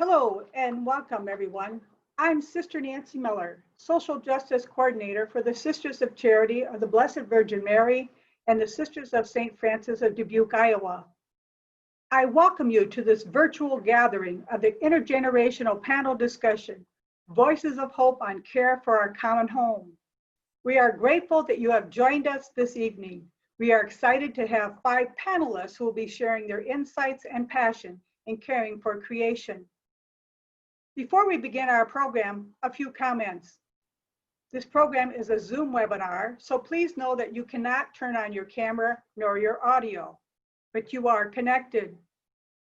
Hello and welcome, everyone. I'm Sister Nancy Miller, Social Justice Coordinator for the Sisters of Charity of the Blessed Virgin Mary and the Sisters of St. Francis of Dubuque, Iowa. I welcome you to this virtual gathering of the intergenerational panel discussion, Voices of Hope on Care for Our Common Home. We are grateful that you have joined us this evening. We are excited to have 5 panelists who will be sharing their insights and passion in caring for creation. Before we begin our program, a few comments. This program is a Zoom webinar, so please know that you cannot turn on your camera nor your audio, but you are connected.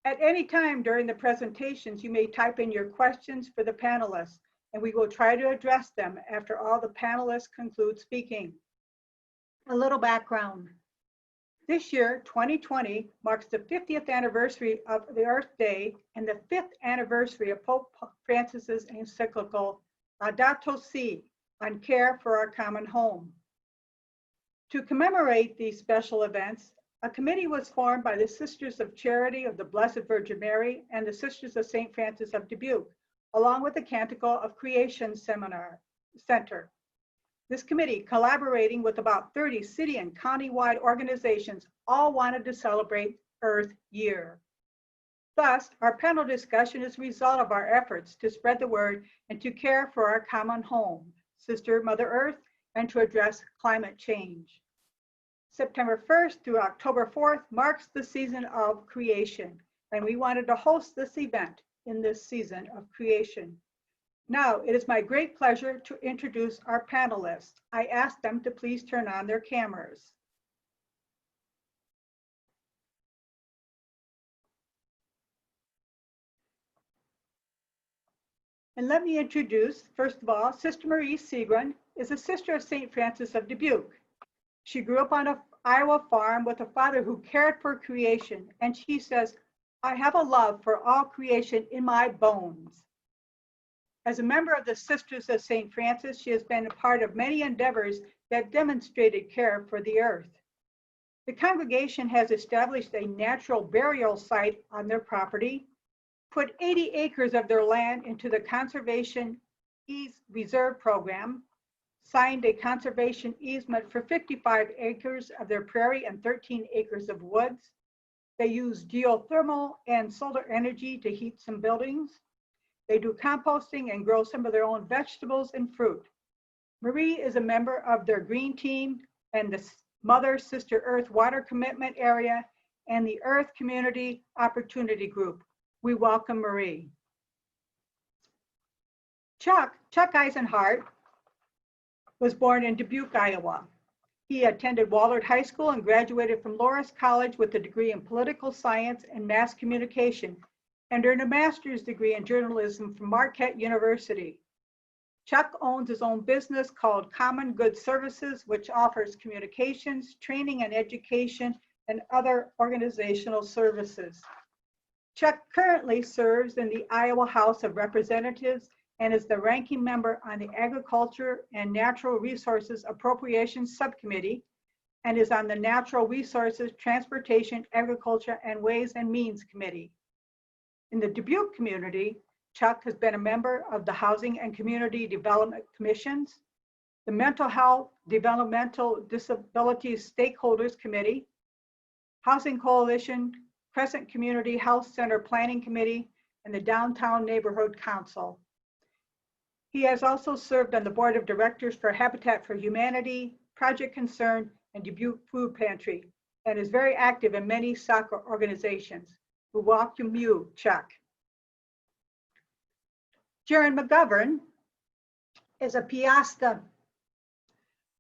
At any time during the presentations, you may type in your questions for the panelists, and we will try to address them after all the panelists conclude speaking. A little background. This year, 2020, marks the 50th anniversary of the Earth Day and the 5th anniversary of Pope Francis's encyclical Laudato Si on care for our common home. To commemorate these special events, a committee was formed by the Sisters of Charity of the Blessed Virgin Mary and the Sisters of St. Francis of Dubuque, along with the Canticle of Creation Center. This committee, collaborating with about 30 city and county-wide organizations, all wanted to celebrate Earth Year. Thus, our panel discussion is a result of our efforts to spread the word and to care for our common home, Sister Mother Earth, and to address climate change. September 1st through October 4th marks the season of creation, and we wanted to host this event in this season of creation. Now, it is my great pleasure to introduce our panelists. I ask them to please turn on their cameras. And let me introduce, first of all, Sister Marie Cigrand is a sister of St. Francis of Dubuque. She grew up on an Iowa farm with a father who cared for creation, and she says, "I have a love for all creation in my bones." As a member of the Sisters of St. Francis, she has been a part of many endeavors that demonstrated care for the earth. The congregation has established a natural burial site on their property, put 80 acres of their land into the Conservation Reserve Program, signed a conservation easement for 55 acres of their prairie and 13 acres of woods. They use geothermal and solar energy to heat some buildings. They do composting and grow some of their own vegetables and fruit. Marie is a member of their Green Team and the Mother Sister Earth Water Commitment Area and the Earth Community Opportunity Group. We welcome Marie. Chuck Isenhart was born in Dubuque, Iowa. He attended Wahlert High School and graduated from Loras College with a degree in political science and mass communication, and earned a master's degree in journalism from Marquette University. Chuck owns his own business called Common Good Services, which offers communications, training and education, and other organizational services. Chuck currently serves in the Iowa House of Representatives and is the ranking member on the Agriculture and Natural Resources Appropriations Subcommittee and is on the Natural Resources, Transportation, Agriculture, and Ways and Means Committee. In the Dubuque community, Chuck has been a member of the Housing and Community Development Commissions, the Mental Health Developmental Disabilities Stakeholders Committee, Housing Coalition, Crescent Community Health Center Planning Committee, and the Downtown Neighborhood Council. He has also served on the board of directors for Habitat for Humanity, Project Concern, and Dubuque Food Pantry, and is very active in many soccer organizations. We welcome you, Chuck. Jaron McGovern is a Piasta,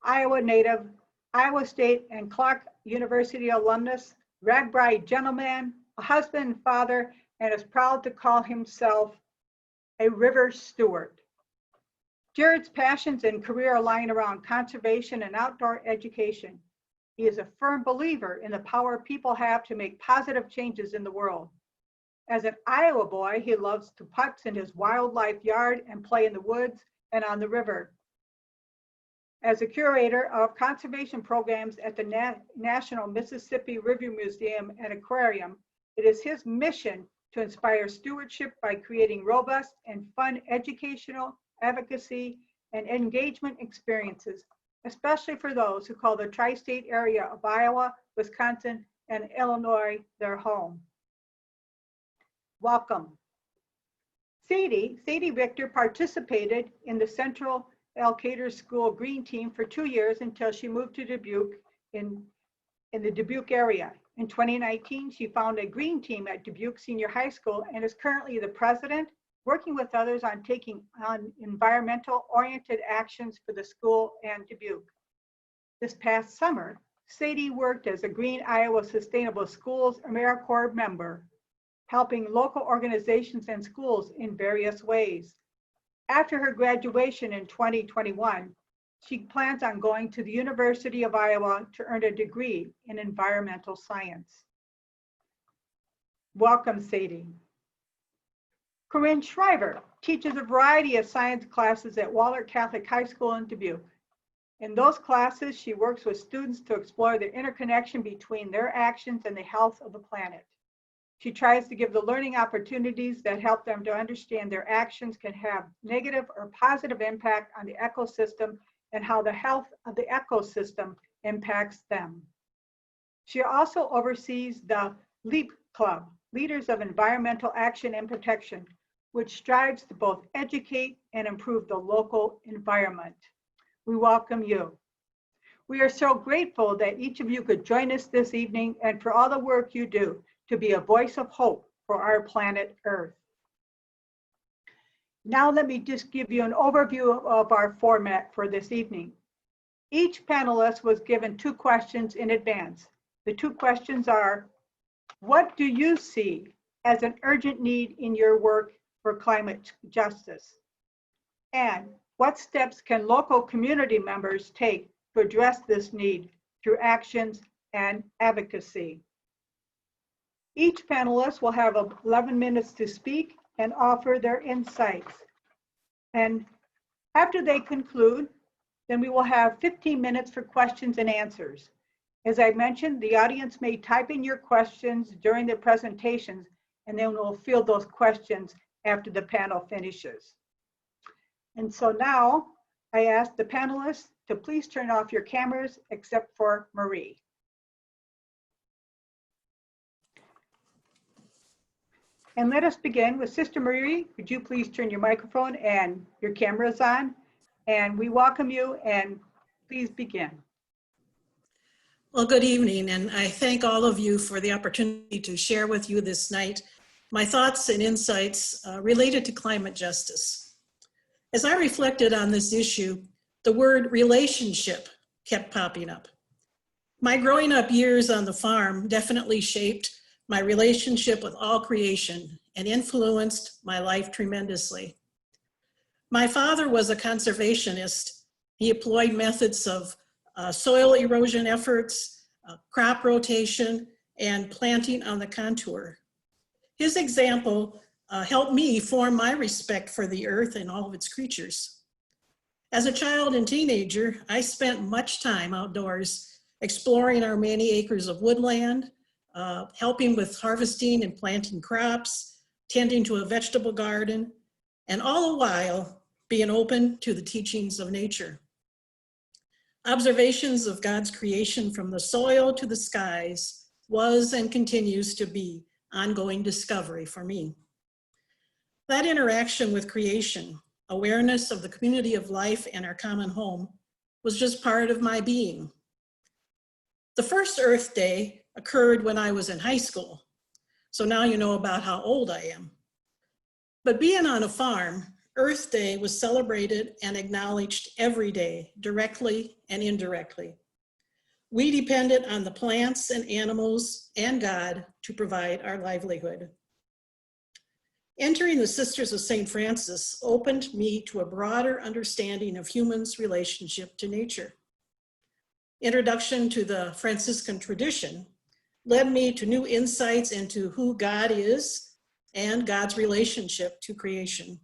Iowa native, Iowa State and Clark University alumnus, RAGBRAI gentleman, a husband and father, and is proud to call himself a river steward. Jared's passions and career align around conservation and outdoor education. He is a firm believer in the power people have to make positive changes in the world. As an Iowa boy, he loves to putz in his wildlife yard and play in the woods and on the river. As a curator of conservation programs at the National Mississippi River Museum and Aquarium, it is his mission to inspire stewardship by creating robust and fun educational, advocacy, and engagement experiences, especially for those who call the tri-state area of Iowa, Wisconsin, and Illinois their home. Welcome. Sadie Richter participated in the Central Elkader School Green Team for 2 years until she moved to Dubuque in the Dubuque area. In 2019, she founded a Green Team at Dubuque Senior High School and is currently the president, working with others on taking on environmental-oriented actions for the school and Dubuque. This past summer, Sadie worked as a Green Iowa Sustainable Schools AmeriCorps member, helping local organizations and schools in various ways. After her graduation in 2021, she plans on going to the University of Iowa to earn a degree in environmental science. Welcome, Sadie. Korrin Shriver teaches a variety of science classes at Wahlert Catholic High School in Dubuque. In those classes, she works with students to explore the interconnection between their actions and the health of the planet. She tries to give the learning opportunities that help them to understand their actions can have negative or positive impact on the ecosystem and how the health of the ecosystem impacts them. She also oversees the LEAP Club, Leaders of Environmental Action and Protection, which strives to both educate and improve the local environment. We welcome you. We are so grateful that each of you could join us this evening and for all the work you do to be a voice of hope for our planet Earth. Now let me just give you an overview of our format for this evening. Each panelist was given 2 questions in advance. The 2 questions are, what do you see as an urgent need in your work for climate justice? And what steps can local community members take to address this need through actions and advocacy? Each panelist will have 11 minutes to speak and offer their insights. And after they conclude, then we will have 15 minutes for questions and answers. As I mentioned, the audience may type in your questions during the presentations, and then we'll field those questions after the panel finishes. And so now I ask the panelists to please turn off your cameras except for Marie. And let us begin with Sister Marie. Would you please turn your microphone and your cameras on? And we welcome you, and please begin. Well, good evening, and I thank all of you for the opportunity to share with you this night my thoughts and insights related to climate justice. As I reflected on this issue, the word relationship kept popping up. My growing up years on the farm definitely shaped my relationship with all creation and influenced my life tremendously. My father was a conservationist. He employed methods of soil erosion efforts, crop rotation, and planting on the contour. His example helped me form my respect for the earth and all of its creatures. As a child and teenager, I spent much time outdoors exploring our many acres of woodland, helping with harvesting and planting crops, tending to a vegetable garden, and all the while being open to the teachings of nature. Observations of God's creation from the soil to the skies was and continues to be ongoing discovery for me. That interaction with creation, awareness of the community of life and our common home, was just part of my being. The first Earth Day occurred when I was in high school, so now you know about how old I am. But being on a farm, Earth Day was celebrated and acknowledged every day, directly and indirectly. We depended on the plants and animals and God to provide our livelihood. Entering the Sisters of St. Francis opened me to a broader understanding of humans' relationship to nature. Introduction to the Franciscan tradition led me to new insights into who God is and God's relationship to creation.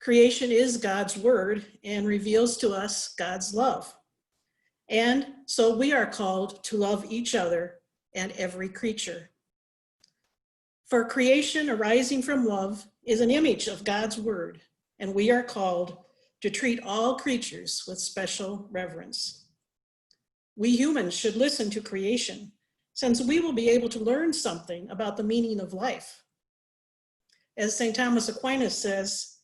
Creation is God's word and reveals to us God's love. And so we are called to love each other and every creature. For creation arising from love is an image of God's word, and we are called to treat all creatures with special reverence. We humans should listen to creation, since we will be able to learn something about the meaning of life. As St. Thomas Aquinas says,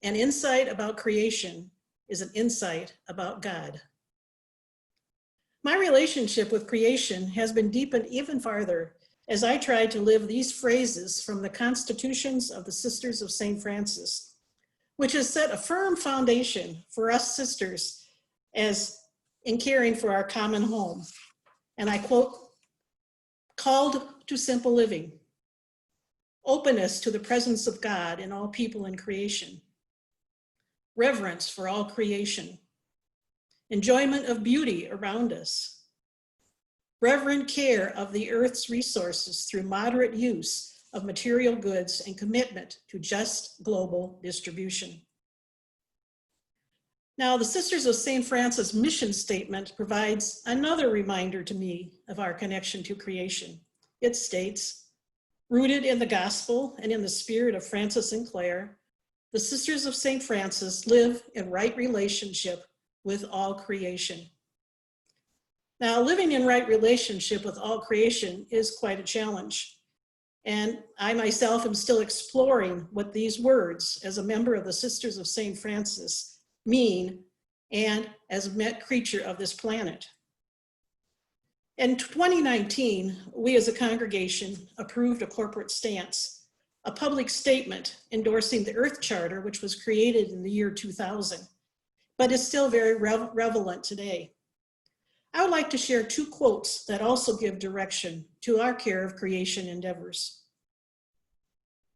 an insight about creation is an insight about God. My relationship with creation has been deepened even farther as I tried to live these phrases from the constitutions of the Sisters of St. Francis, which has set a firm foundation for us sisters as in caring for our common home. And I quote, called to simple living, openness to the presence of God in all people in creation, reverence for all creation, enjoyment of beauty around us, reverent care of the earth's resources through moderate use of material goods and commitment to just global distribution. Now, the Sisters of St. Francis mission statement provides another reminder to me of our connection to creation. It states, rooted in the gospel and in the spirit of Francis and Clare, the Sisters of St. Francis live in right relationship with all creation. Now, living in right relationship with all creation is quite a challenge. And I myself am still exploring what these words as a member of the Sisters of St. Francis mean and as a met creature of this planet. In 2019, we as a congregation approved a corporate stance, a public statement endorsing the Earth Charter, which was created in the year 2000, but is still very relevant today. I would like to share two quotes that also give direction to our care of creation endeavors.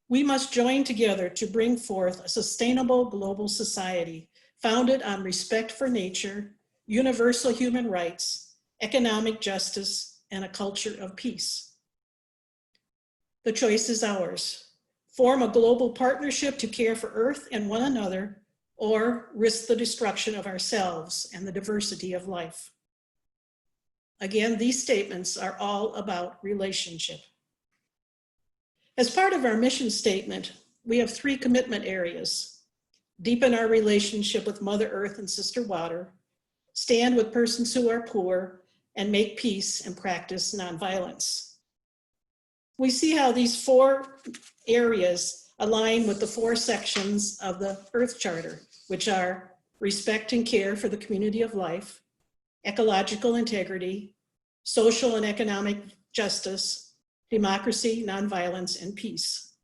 We must join together to bring forth a sustainable global society founded on respect for nature, universal human rights, economic justice, and a culture of peace. The choice is ours. Form a global partnership to care for Earth and one another, or risk the destruction of ourselves and the diversity of life. Again, these statements are all about relationship. As part of our mission statement, we have 3 commitment areas: deepen our relationship with Mother Earth and Sister Water, stand with persons who are poor, and make peace and practice nonviolence. We see how these 4 areas align with the 4 sections of the Earth Charter, which are respect and care for the community of life, ecological integrity, social and economic justice, democracy, nonviolence, and peace.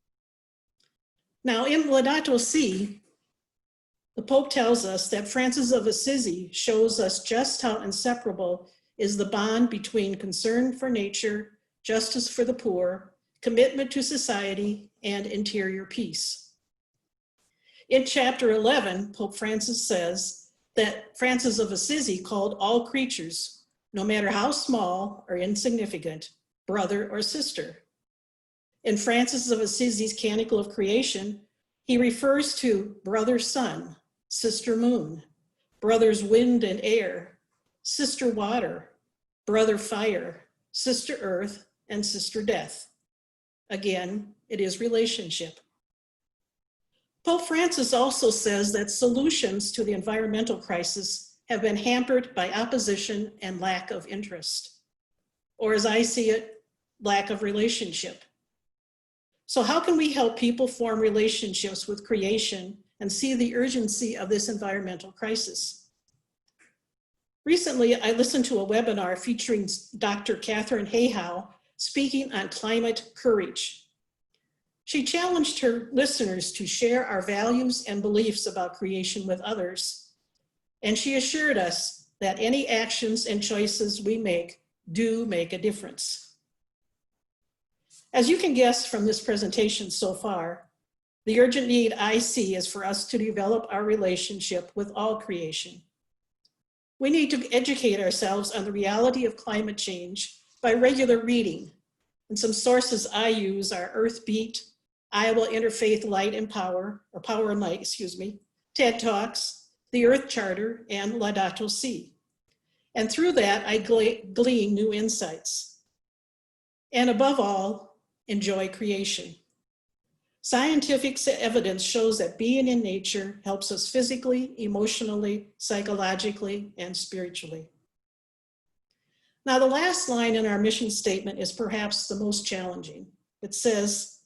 Now, in Laudato Si, the Pope tells us that Francis of Assisi shows us just how inseparable is the bond between concern for nature, justice for the poor, commitment to society, and interior peace. In chapter 11, Pope Francis says that Francis of Assisi called all creatures, no matter how small or insignificant, brother or sister. In Francis of Assisi's Canticle of Creation, he refers to brother sun, sister moon, brothers wind and air, sister water, brother fire, sister earth, and sister death. Again, it is relationship. Pope Francis also says that solutions to the environmental crisis have been hampered by opposition and lack of interest, or as I see it, lack of relationship. So how can we help people form relationships with creation and see the urgency of this environmental crisis? Recently, I listened to a webinar featuring Dr. Catherine Hayhow speaking on climate courage. She challenged her listeners to share our values and beliefs about creation with others, and she assured us that any actions and choices we make do make a difference. As you can guess from this presentation so far, the urgent need I see is for us to develop our relationship with all creation. We need to educate ourselves on the reality of climate change by regular reading, and some sources I use are Earthbeat, Iowa Interfaith Light and Power, or Power and Light, excuse me, TED Talks, the Earth Charter, and Laudato Si. And through that, I glean new insights. And above all, enjoy creation. Scientific evidence shows that being in nature helps us physically, emotionally, psychologically, and spiritually. Now, the last line in our mission statement is perhaps the most challenging. It says,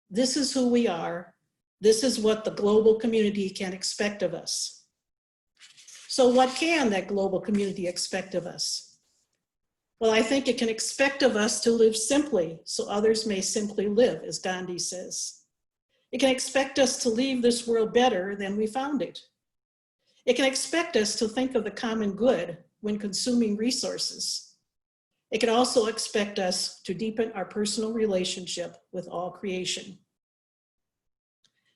"This is who we are. This is what the global community can expect of us." So what can that global community expect of us? Well, I think it can expect of us to live simply so others may simply live, as Gandhi says. It can expect us to leave this world better than we found it. It can expect us to think of the common good when consuming resources. It can also expect us to deepen our personal relationship with all creation.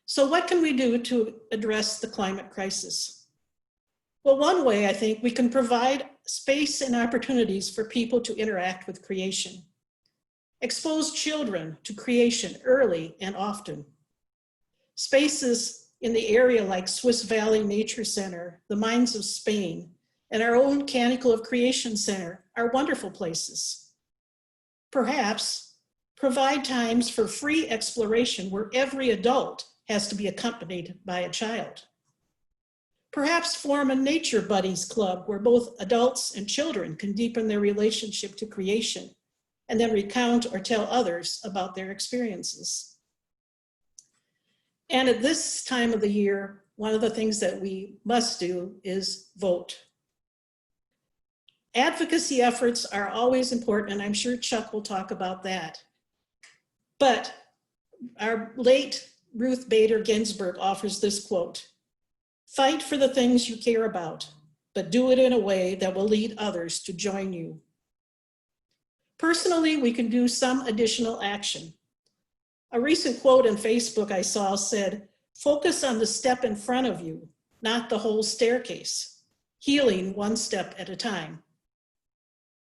So what can we do to address the climate crisis? Well, one way I think we can provide space and opportunities for people to interact with creation. Expose children to creation early and often. Spaces in the area like Swiss Valley Nature Center, the Mines of Spain, and our own Canticle of Creation Center are wonderful places. Perhaps provide times for free exploration where every adult has to be accompanied by a child. Perhaps form a Nature Buddies Club where both adults and children can deepen their relationship to creation and then recount or tell others about their experiences. And at this time of the year, one of the things that we must do is vote. Advocacy efforts are always important, and I'm sure Chuck will talk about that. But our late Ruth Bader Ginsburg offers this quote: "Fight for the things you care about, but do it in a way that will lead others to join you." Personally, we can do some additional action. A recent quote on Facebook I saw said, "Focus on the step in front of you, not the whole staircase, healing one step at a time."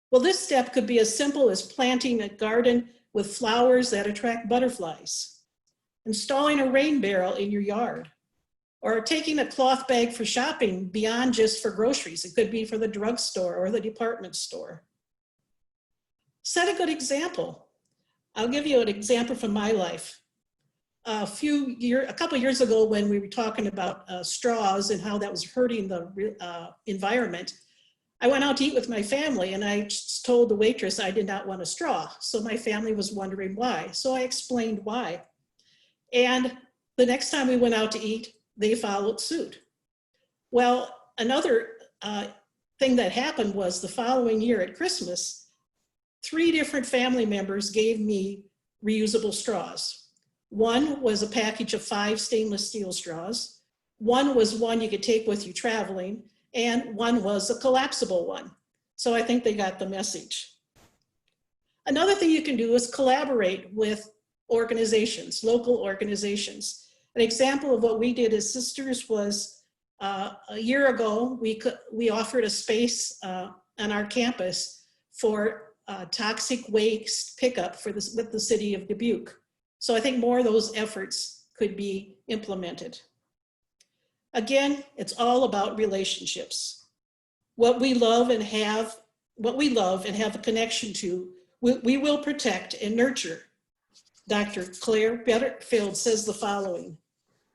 Well, this step could be as simple as planting a garden with flowers that attract butterflies, installing a rain barrel in your yard, or taking a cloth bag for shopping beyond just for groceries. It could be for the drugstore or the department store. Set a good example. I'll give you an example from my life. A couple years ago, when we were talking about straws and how that was hurting the environment, I went out to eat with my family and I told the waitress I did not want a straw. So my family was wondering why. So I explained why. And the next time we went out to eat, they followed suit. Well, another thing that happened was the following year at Christmas, 3 different family members gave me reusable straws. One was a package of 5 stainless steel straws. One was one you could take with you traveling, and one was a collapsible one. So I think they got the message. Another thing you can do is collaborate with organizations, local organizations. An example of what we did as sisters was a year ago, we offered a space on our campus for toxic waste pickup with the city of Dubuque. So I think more of those efforts could be implemented. Again, it's all about relationships. What we love and have a connection to, we will protect and nurture. Dr. Claire Betterfield says the following: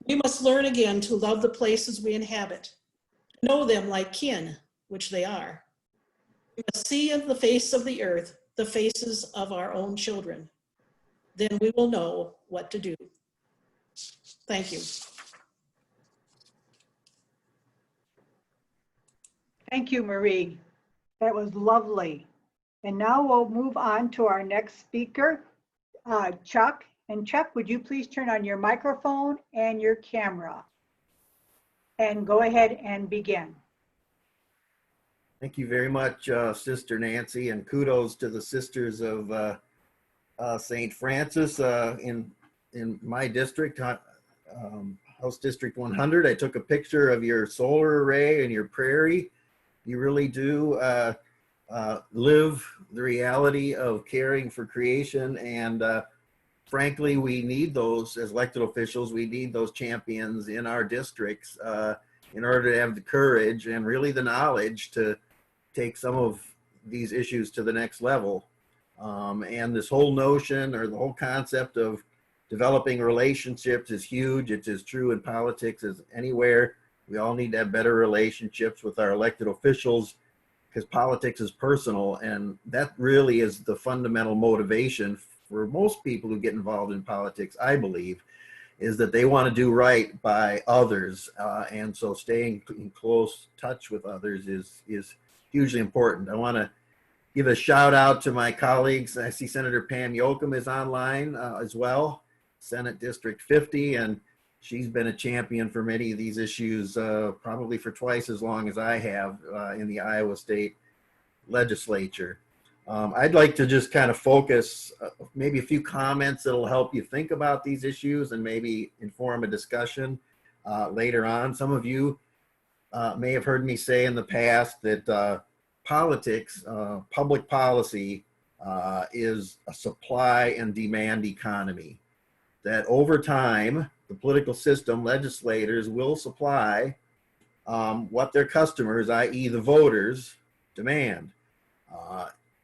"We must learn again to love the places we inhabit, know them like kin, which they are. We must see in the face of the earth the faces of our own children. Then we will know what to do." Thank you. Thank you, Marie. That was lovely. And now we'll move on to our next speaker, Chuck. And Chuck, would you please turn on your microphone and your camera? And go ahead and begin. Thank you very much, Sister Nancy, and kudos to the Sisters of St. Francis in my district, House District 100. I took a picture of your solar array and your prairie. You really do live the reality of caring for creation, and frankly, we need those as elected officials. We need those champions in our districts in order to have the courage and really the knowledge to take some of these issues to the next level. And this whole notion or the whole concept of developing relationships is huge. It's as true in politics as anywhere. We all need to have better relationships with our elected officials because politics is personal. And that really is the fundamental motivation for most people who get involved in politics, I believe, is that they want to do right by others. And so staying in close touch with others is hugely important. I want to give a shout out to my colleagues. I see Senator Pam Yoakum is online as well, Senate District 50, and she's been a champion for many of these issues, probably for twice as long as I have in the Iowa State Legislature. I'd like to just kind of focus maybe a few comments that'll help you think about these issues and maybe inform a discussion later on. Some of you may have heard me say in the past that politics, public policy is a supply and demand economy. That over time, the political system, legislators will supply what their customers, i.e. the voters, demand.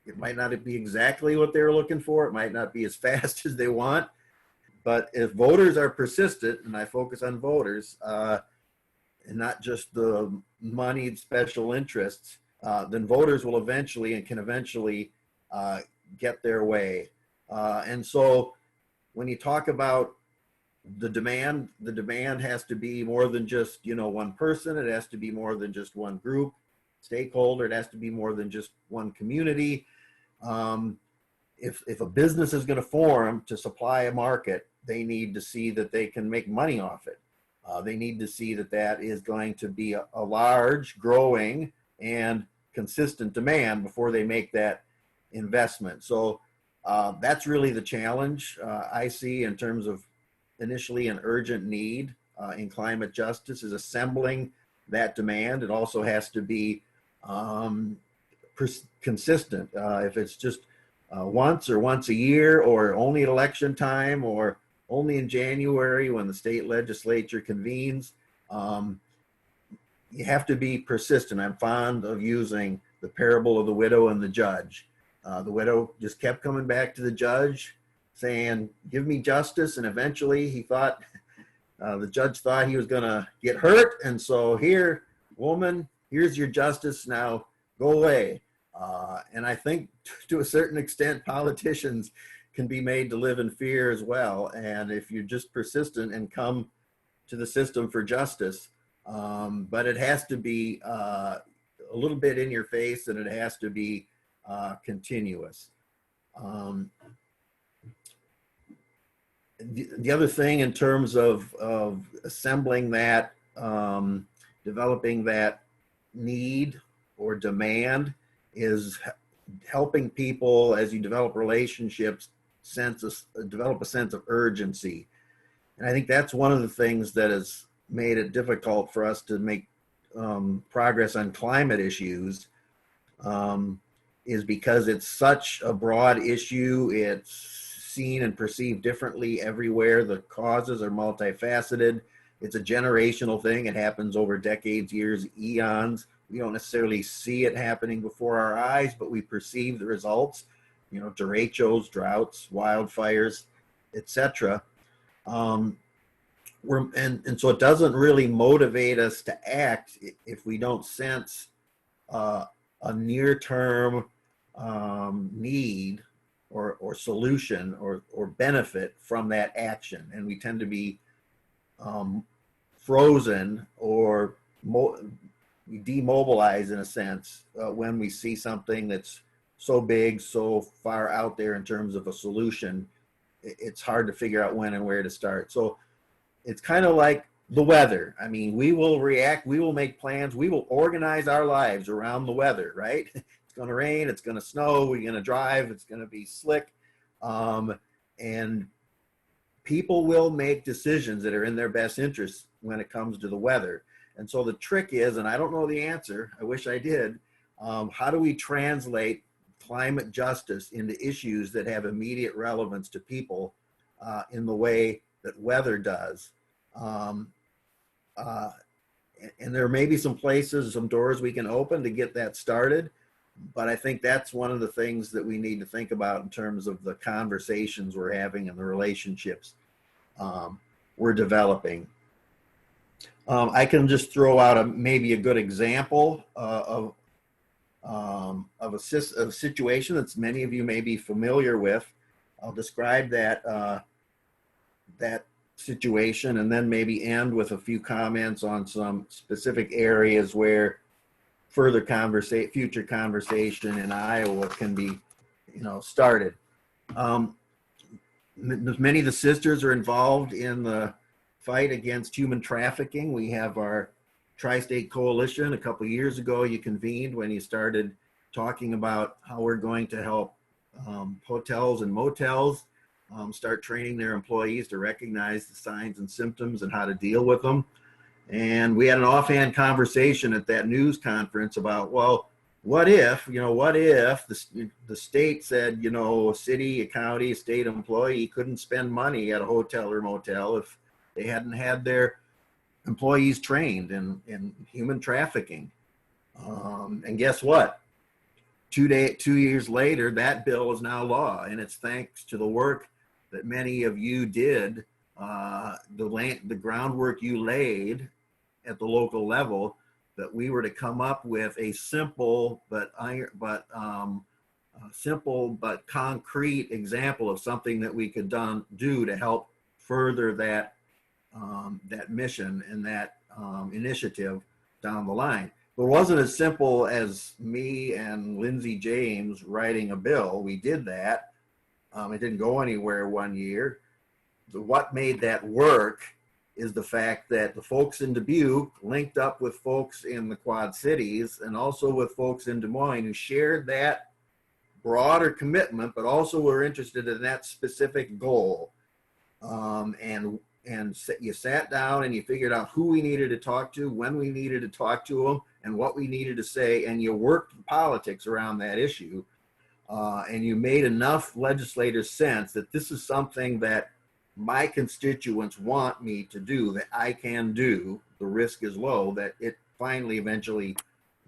It might not be exactly what they're looking for. It might not be as fast as they want. But if voters are persistent, and I focus on voters, and not just the moneyed special interests, then voters will eventually and can eventually get their way. And so when you talk about the demand has to be more than just, one person. It has to be more than just one group, stakeholder. It has to be more than just one community. If a business is going to form to supply a market, they need to see that they can make money off it. They need to see that that is going to be a large, growing, and consistent demand before they make that investment. So that's really the challenge I see in terms of initially an urgent need in climate justice is assembling that demand. It also has to be consistent. If it's just once a year or only at election time or only in January when the state legislature convenes, you have to be persistent. I'm fond of using the parable of the widow and the judge. The widow just kept coming back to the judge saying, give me justice. And eventually he thought, the judge thought he was going to get hurt. And so here, woman, here's your justice. Now go away. And I think to a certain extent, politicians can be made to live in fear as well. And if you're just persistent and come to the system for justice, but it has to be a little bit in your face and it has to be continuous. The other thing in terms of assembling that, developing that need or demand is helping people as you develop relationships develop a sense of urgency. And I think that's one of the things that has made it difficult for us to make progress on climate issues is because it's such a broad issue. It's seen and perceived differently everywhere. The causes are multifaceted. It's a generational thing. It happens over decades, years, eons. We don't necessarily see it happening before our eyes, but we perceive the results, derechos, droughts, wildfires, etc. And so it doesn't really motivate us to act if we don't sense a near-term need or solution or benefit from that action. And we tend to be frozen or we demobilize in a sense when we see something that's so big, so far out there in terms of a solution. It's hard to figure out when and where to start. So it's kind of like the weather. I mean, we will react, we will make plans, we will organize our lives around the weather, right? It's going to rain, it's going to snow, we're going to drive, it's going to be slick. And people will make decisions that are in their best interest when it comes to the weather. And so the trick is, and I don't know the answer, I wish I did, how do we translate climate justice into issues that have immediate relevance to people in the way that weather does? And there may be some places, some doors we can open to get that started. But I think that's one of the things that we need to think about in terms of the conversations we're having and the relationships we're developing. I can just throw out maybe a good example of a situation that many of you may be familiar with. I'll describe that situation and then maybe end with a few comments on some specific areas where future conversation in Iowa can be, started. Many of the sisters are involved in the fight against human trafficking. We have our Tri-State Coalition. A couple of years ago, you convened when you started talking about how we're going to help hotels and motels start training their employees to recognize the signs and symptoms and how to deal with them. And we had an offhand conversation at that news conference about, well, what if the state said, a city, a county, a state employee couldn't spend money at a hotel or motel if they hadn't had their employees trained in human trafficking. And guess what? 2 years later, that bill is now law, and it's thanks to the work that many of you did, the groundwork you laid at the local level, that we were to come up with a simple but concrete example of something that we could do to help further that mission and that initiative down the line. But it wasn't as simple as me and Lindsay James writing a bill. We did that. It didn't go anywhere 1 year. What made that work is the fact that the folks in Dubuque linked up with folks in the Quad Cities and also with folks in Des Moines who shared that broader commitment, but also were interested in that specific goal. And you sat down and you figured out who we needed to talk to, when we needed to talk to them, and what we needed to say, and you worked politics around that issue. And you made enough legislative sense that this is something that my constituents want me to do, that I can do. The risk is low, that it finally eventually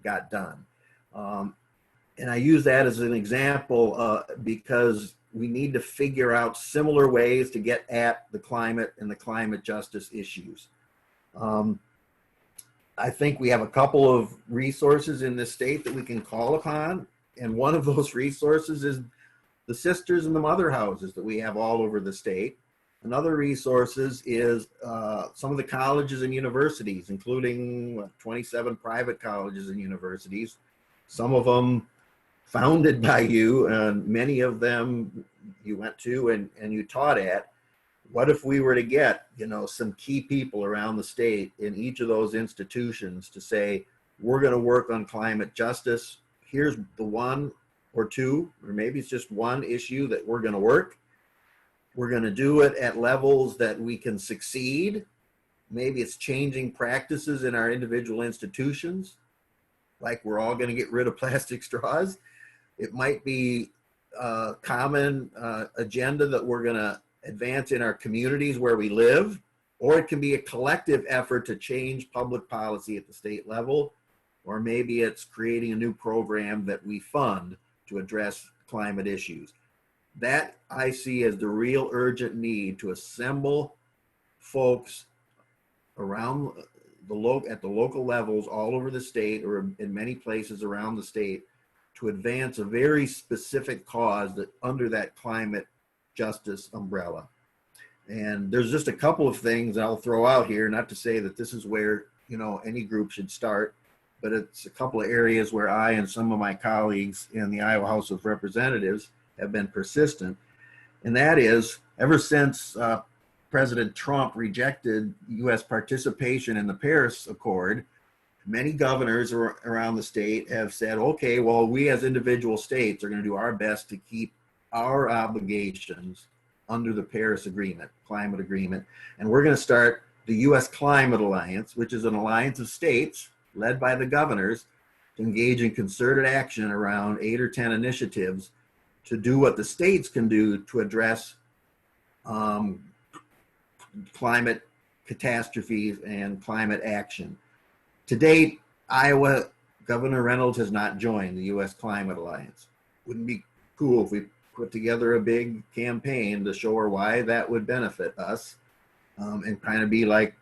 got done. And I use that as an example because we need to figure out similar ways to get at the climate and the climate justice issues. I think we have a couple of resources in this state that we can call upon. And one of those resources is the sisters and the mother houses that we have all over the state. Another resources is some of the colleges and universities, including 27 private colleges and universities, some of them founded by you, and many of them you went to and you taught at. What if we were to get, some key people around the state in each of those institutions to say, we're going to work on climate justice. Here's the one or two, or maybe it's just one issue that we're going to work. We're going to do it at levels that we can succeed. Maybe it's changing practices in our individual institutions, like we're all going to get rid of plastic straws. It might be a common agenda that we're going to advance in our communities where we live, or it can be a collective effort to change public policy at the state level, or maybe it's creating a new program that we fund to address climate issues. That I see as the real urgent need to assemble folks around at the local levels all over the state, or in many places around the state, to advance a very specific cause that under that climate justice umbrella. And there's just a couple of things I'll throw out here, not to say that this is where any group should start, but it's a couple of areas where I and some of my colleagues in the Iowa House of Representatives have been persistent. And that is, ever since President Trump rejected U.S. participation in the Paris Accord, many governors around the state have said, okay, well, we as individual states are going to do our best to keep our obligations under the Paris Agreement, climate agreement. And we're going to start the U.S. Climate Alliance, which is an alliance of states led by the governors to engage in concerted action around 8 or 10 initiatives to do what the states can do to address climate catastrophes and climate action. To date, Iowa Governor Reynolds has not joined the U.S. Climate Alliance. Wouldn't be cool if we put together a big campaign to show her why that would benefit us, and kind of be like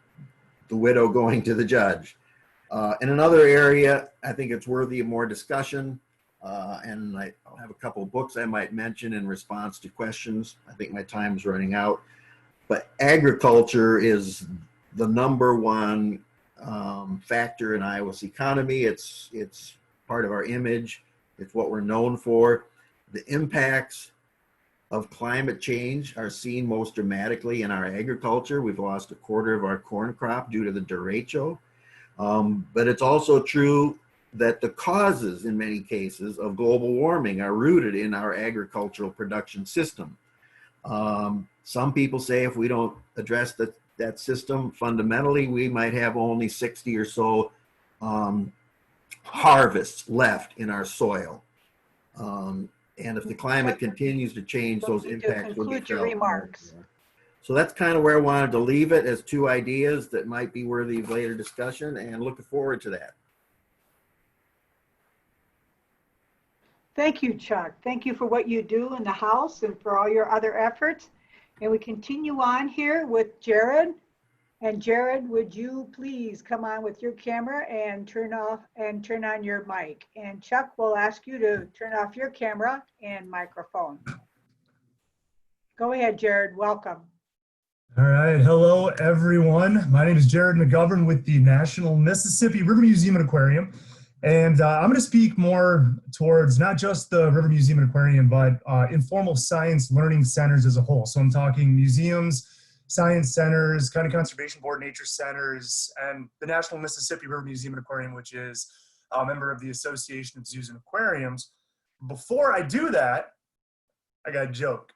the widow going to the judge. In another area, I think it's worthy of more discussion, and I'll have a couple of books I might mention in response to questions. I think my time is running out. But agriculture is the number one factor in Iowa's economy. It's part of our image. It's what we're known for. The impacts of climate change are seen most dramatically in our agriculture. We've lost a quarter of our corn crop due to the derecho. But it's also true that the causes in many cases of global warming are rooted in our agricultural production system. Some people say if we don't address that system fundamentally, we might have only 60 or so harvests left in our soil. And if the climate continues to change, those impacts will be conclude your felt. remarks. So that's kind of where I wanted to leave it, as two ideas that might be worthy of later discussion, and looking forward to that. Thank you, Chuck. Thank you for what you do in the House and for all your other efforts. And we continue on here with Jared. And Jared, would you please come on with your camera and turn on your mic? And Chuck will ask you to turn off your camera and microphone. Go ahead, Jared. Welcome. All right. Hello, everyone. My name is Jared McGovern with the National Mississippi River Museum and Aquarium. And I'm going to speak more towards not just the River Museum and Aquarium, but informal science learning centers as a whole. So I'm talking museums, science centers, County Conservation Board nature centers, and the National Mississippi River Museum and Aquarium, which is a member of the Association of Zoos and Aquariums. Before I do that, I got a joke.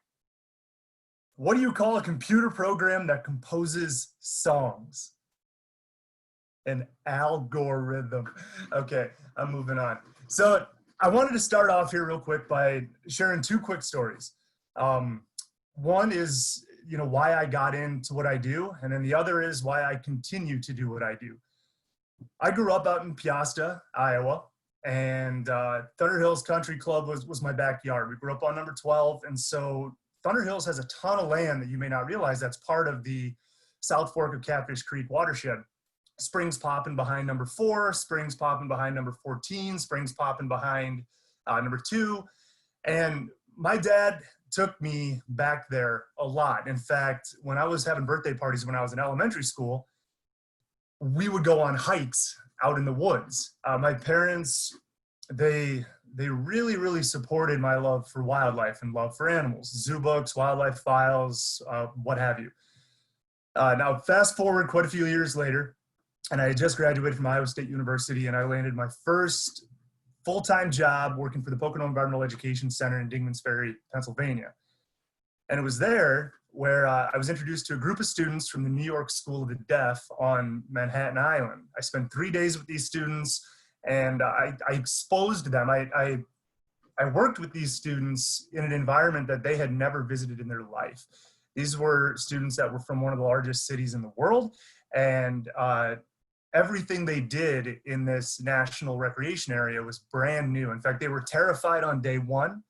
What do you call a computer program that composes songs? An algorithm. Okay, I'm moving on. So I wanted to start off here real quick by sharing two quick stories. One is, why I got into what I do, and then the other is why I continue to do what I do. I grew up out in Peosta, Iowa, and Thunder Hills Country Club was my backyard. We grew up on number 12, and so Thunder Hills has a ton of land that you may not realize that's part of the South Fork of Catfish Creek watershed. Springs popping behind number 4, springs popping behind number 14, springs popping behind number 2. And my dad took me back there a lot. In fact, when I was having birthday parties when I was in elementary school, we would go on hikes out in the woods. My parents, they really, really supported my love for wildlife and love for animals, zoo books, wildlife files, what have you. Now, fast forward quite a few years later, and I had just graduated from Iowa State University, and I landed my first full-time job working for the Pocono Environmental Education Center in Dingman's Ferry, Pennsylvania. And it was there where I was introduced to a group of students from the New York School of the Deaf on Manhattan Island. I spent 3 days with these students, and I exposed them. I worked with these students in an environment that they had never visited in their life. These were students that were from one of the largest cities in the world, and everything they did in this national recreation area was brand new. In fact, they were terrified on day 1.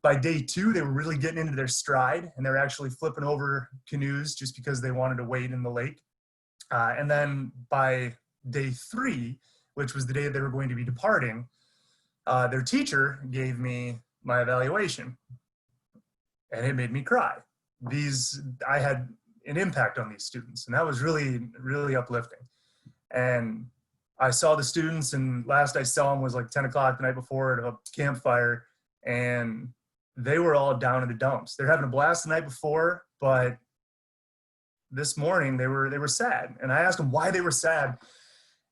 By day 2, they were really getting into their stride, and they were actually flipping over canoes just because they wanted to wade in the lake. And then by day 3, which was the day they were going to be departing, their teacher gave me my evaluation, and it made me cry. I had an impact on these students, and that was really, really uplifting. And I saw the students, and last I saw them was like 10 o'clock the night before at a campfire, and they were all down in the dumps. They're having a blast the night before, but this morning they were sad. And I asked them why they were sad,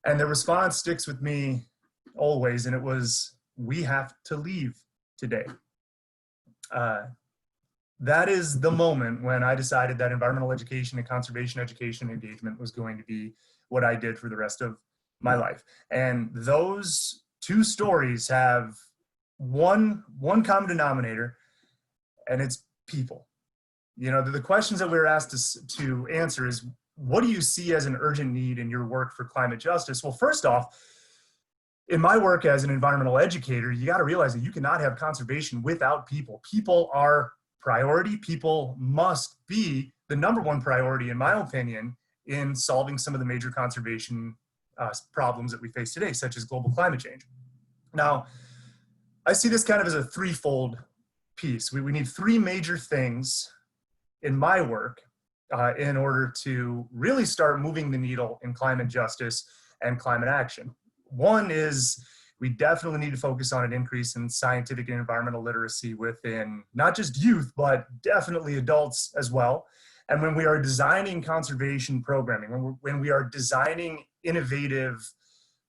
and their response sticks with me always, and it was, "We have to leave today." That is the moment when I decided that environmental education and conservation education engagement was going to be what I did for the rest of my life. And those two stories have one common denominator, and it's people. The questions that we were asked to answer is, what do you see as an urgent need in your work for climate justice? Well, first off, in my work as an environmental educator, you got to realize that you cannot have conservation without people. People are priority. People must be the #1 priority, in my opinion, in solving some of the major conservation problems that we face today, such as global climate change. Now, I see this kind of as a threefold piece. We need three major things in my work in order to really start moving the needle in climate justice and climate action. One is we definitely need to focus on an increase in scientific and environmental literacy within not just youth, but definitely adults as well. And when we are designing conservation programming, when we are designing innovative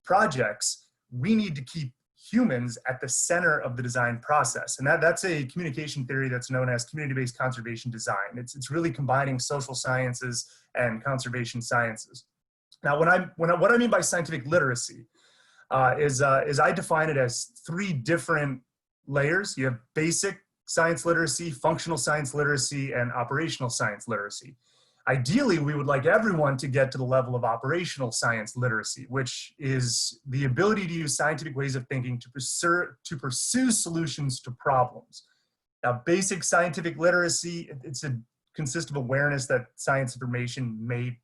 projects, we need to keep humans at the center of the design process. And that's a communication theory that's known as community-based conservation design. It's really combining social sciences and conservation sciences. Now, what I mean by scientific literacy is I define it as three different layers. You have basic science literacy, functional science literacy, and operational science literacy. Ideally, we would like everyone to get to the level of operational science literacy, which is the ability to use scientific ways of thinking to pursue solutions to problems. Now, basic scientific literacy, consists of awareness that science information may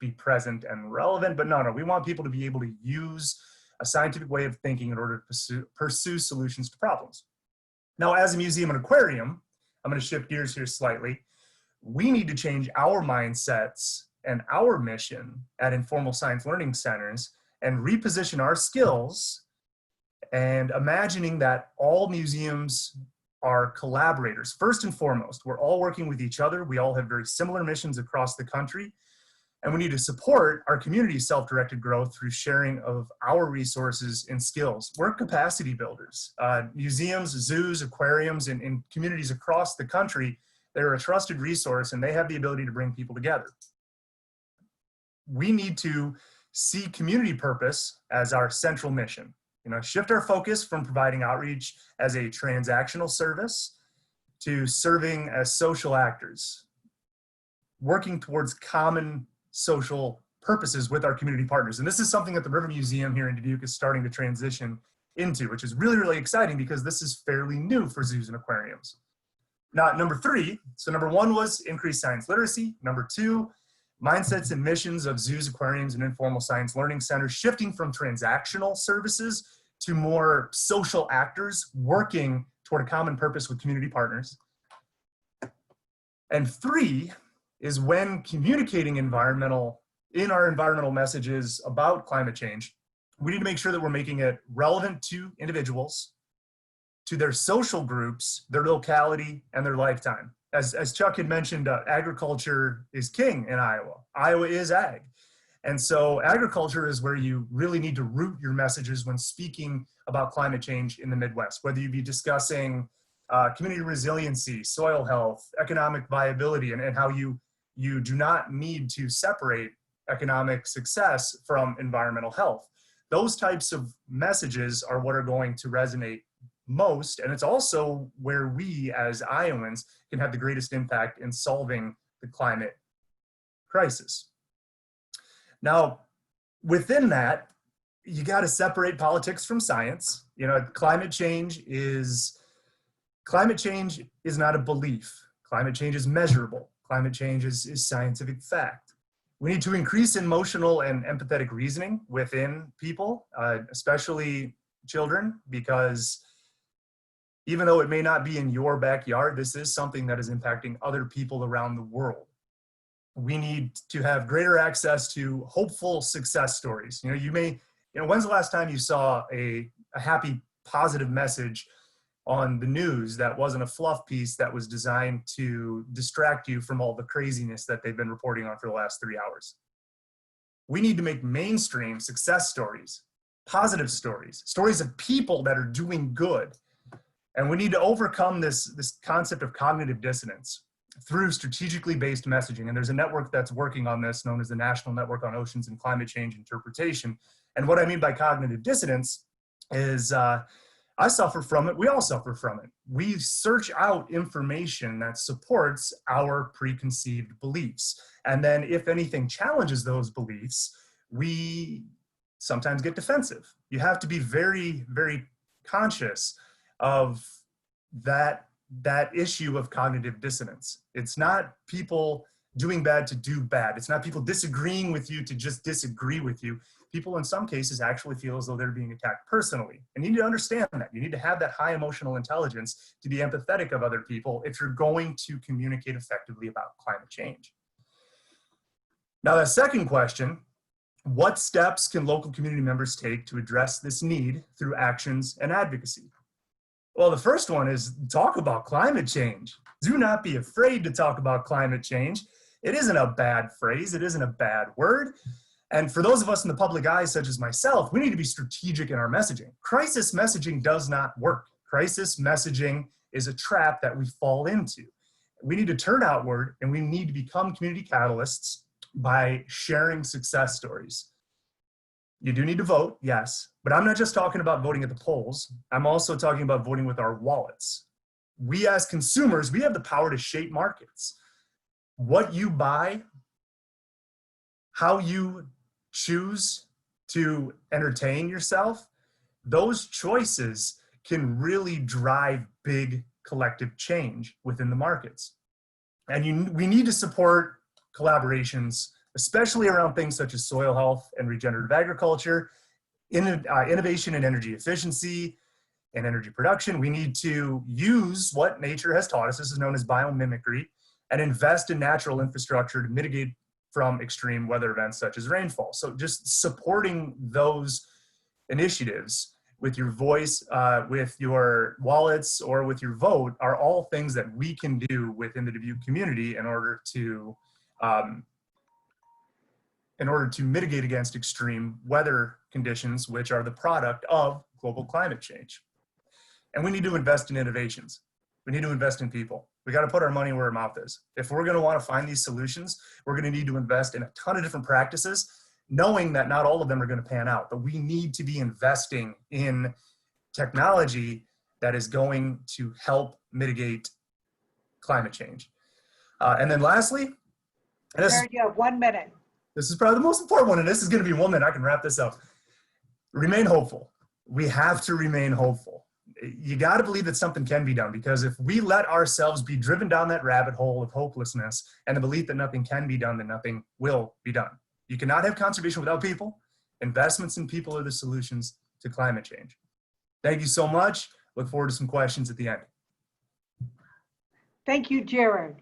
be present and relevant, but no, we want people to be able to use a scientific way of thinking in order to pursue solutions to problems. Now, as a museum and aquarium, I'm going to shift gears here slightly. We need to change our mindsets and our mission at informal science learning centers and reposition our skills and imagining that all museums are collaborators. First and foremost, we're all working with each other. We all have very similar missions across the country. And we need to support our community's self-directed growth through sharing of our resources and skills. We're capacity builders. Museums, zoos, aquariums, and communities across the country, they're a trusted resource and they have the ability to bring people together. We need to see community purpose as our central mission. Shift our focus from providing outreach as a transactional service to serving as social actors, working towards common social purposes with our community partners. And this is something that the River Museum here in Dubuque is starting to transition into, which is really, really exciting because this is fairly new for zoos and aquariums. Now, number 3, so number 1 was increased science literacy. Number 2, mindsets and missions of zoos, aquariums, and informal science learning centers, shifting from transactional services to more social actors working toward a common purpose with community partners. And 3 is when communicating in our environmental messages about climate change, we need to make sure that we're making it relevant to individuals, to their social groups, their locality, and their lifetime. As Chuck had mentioned, agriculture is king in Iowa. Iowa is ag. And so agriculture is where you really need to root your messages when speaking about climate change in the Midwest, whether you be discussing community resiliency, soil health, economic viability, and how you do not need to separate economic success from environmental health. Those types of messages are what are going to resonate most, and it's also where we as Iowans can have the greatest impact in solving the climate crisis. Now, within that, you got to separate politics from science. Climate change is not a belief. Climate change is measurable. Climate change is scientific fact. We need to increase emotional and empathetic reasoning within people, especially children, because even though it may not be in your backyard, this is something that is impacting other people around the world. We need to have greater access to hopeful success stories. When's the last time you saw a happy, positive message on the news that wasn't a fluff piece that was designed to distract you from all the craziness that they've been reporting on for the last 3 hours? We need to make mainstream success stories, positive stories, stories of people that are doing good. And we need to overcome this concept of cognitive dissonance through strategically based messaging. And there's a network that's working on this known as the National Network on Oceans and Climate Change Interpretation. And what I mean by cognitive dissonance is I suffer from it. We all suffer from it. We search out information that supports our preconceived beliefs. And then if anything challenges those beliefs, we sometimes get defensive. You have to be very, very conscious of that issue of cognitive dissonance. It's not people doing bad to do bad. It's not people disagreeing with you to just disagree with you. People in some cases actually feel as though they're being attacked personally. And you need to understand that. You need to have that high emotional intelligence to be empathetic of other people if you're going to communicate effectively about climate change. Now, that second question, what steps can local community members take to address this need through actions and advocacy? Well, the first one is talk about climate change. Do not be afraid to talk about climate change. It isn't a bad phrase. It isn't a bad word. And for those of us in the public eye, such as myself, we need to be strategic in our messaging. Crisis messaging does not work. Crisis messaging is a trap that we fall into. We need to turn outward, and we need to become community catalysts by sharing success stories. You do need to vote, yes, but I'm not just talking about voting at the polls. I'm also talking about voting with our wallets. We as consumers, we have the power to shape markets. What you buy, how you choose to entertain yourself, those choices can really drive big collective change within the markets. And we need to support collaborations, especially around things such as soil health and regenerative agriculture, innovation in energy efficiency and energy production. We need to use what nature has taught us, this is known as biomimicry, and invest in natural infrastructure to mitigate from extreme weather events such as rainfall. So just supporting those initiatives with your voice, with your wallets, or with your vote are all things that we can do within the Dubuque community in order to mitigate against extreme weather conditions, which are the product of global climate change. And we need to invest in innovations. We need to invest in people. We got to put our money where our mouth is. If we're going to want to find these solutions, we're going to need to invest in a ton of different practices, knowing that not all of them are going to pan out, but we need to be investing in technology that is going to help mitigate climate change. And then lastly, and Jared, you have 1 minute. this is probably the most important one, and this is going to be 1 minute. I can wrap this up. Remain hopeful. We have to remain hopeful. You got to believe that something can be done, because if we let ourselves be driven down that rabbit hole of hopelessness and the belief that nothing can be done, then nothing will be done. You cannot have conservation without people. Investments in people are the solutions to climate change. Thank you so much. Look forward to some questions at the end. Thank you, Jared.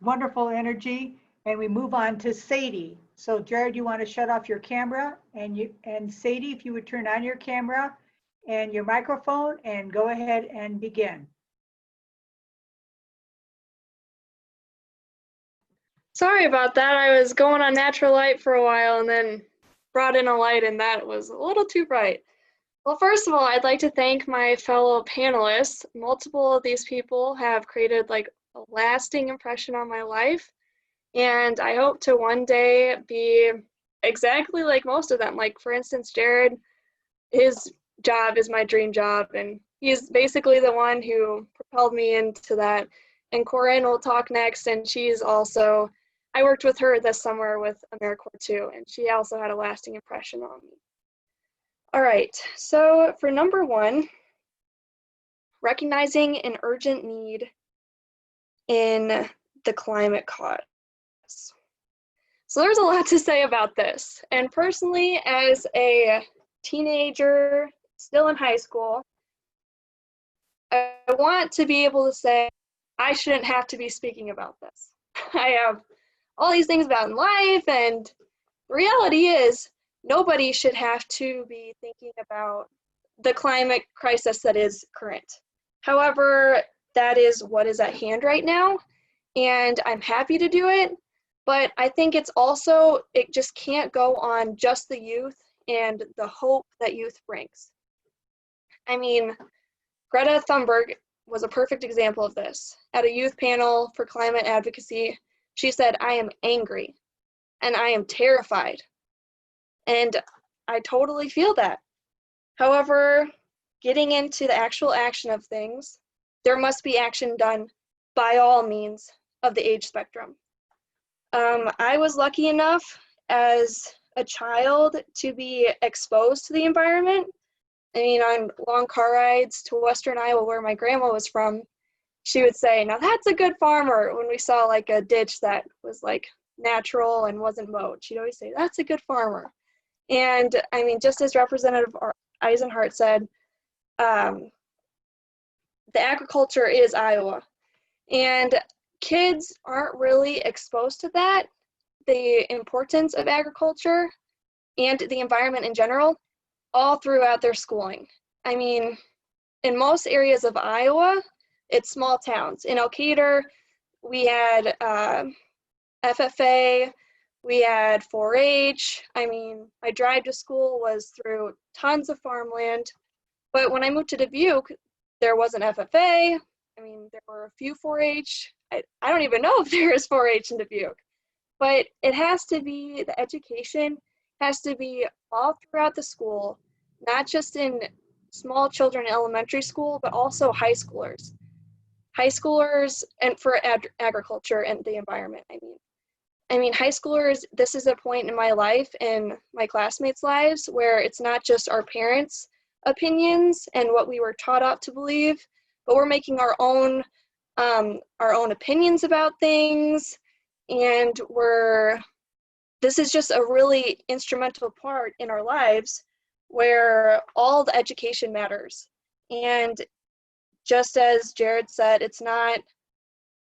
Wonderful energy. And we move on to Sadie. So Jared, you want to shut off your camera, and Sadie, if you would turn on your camera and your microphone and go ahead and begin. Sorry about that. I was going on natural light for a while and then brought in a light, and that was a little too bright. Well, first of all, I'd like to thank my fellow panelists. Multiple of these people have created like a lasting impression on my life, and I hope to one day be exactly like most of them. Like, for instance, Jared, his job is my dream job, and he's basically the one who propelled me into that. And Korrin will talk next, and she's also, I worked with her this summer with AmeriCorps too, and she also had a lasting impression on me. All right, so for number one, recognizing an urgent need in the climate cause. So there's a lot to say about this. And personally, as a teenager still in high school, I want to be able to say I shouldn't have to be speaking about this. I have all these things about in life, and the reality is nobody should have to be thinking about the climate crisis that is current. However, that is what is at hand right now, and I'm happy to do it, but I think it's also, it just can't go on just the youth and the hope that youth brings. I mean, Greta Thunberg was a perfect example of this. At a youth panel for climate advocacy, she said, "I am angry and I am terrified." And I totally feel that. However, getting into the actual action of things, there must be action done by all means of the age spectrum. I was lucky enough as a child to be exposed to the environment. I mean, on long car rides to Western Iowa, where my grandma was from, she would say, "Now that's a good farmer." When we saw like a ditch that was like natural and wasn't mowed, she'd always say, "That's a good farmer." And I mean, just as Representative Isenhart said, the agriculture is Iowa. And kids aren't really exposed to that, the importance of agriculture and the environment in general, all throughout their schooling. I mean, in most areas of Iowa, it's small towns. In Elkader, we had FFA, we had 4-H. I mean, my drive to school was through tons of farmland. But when I moved to Dubuque, there wasn't FFA. I mean, there were a few 4-H. I don't even know if there is 4-H in Dubuque. But it has to be, the education has to be all throughout the school, not just in small children in elementary school, but also high schoolers. High schoolers, and for agriculture and the environment, I mean, high schoolers, this is a point in my life and my classmates' lives where it's not just our parents' opinions and what we were taught out to believe, but we're making our own opinions about things, and this is just a really instrumental part in our lives where all the education matters. And just as Jared said, it's not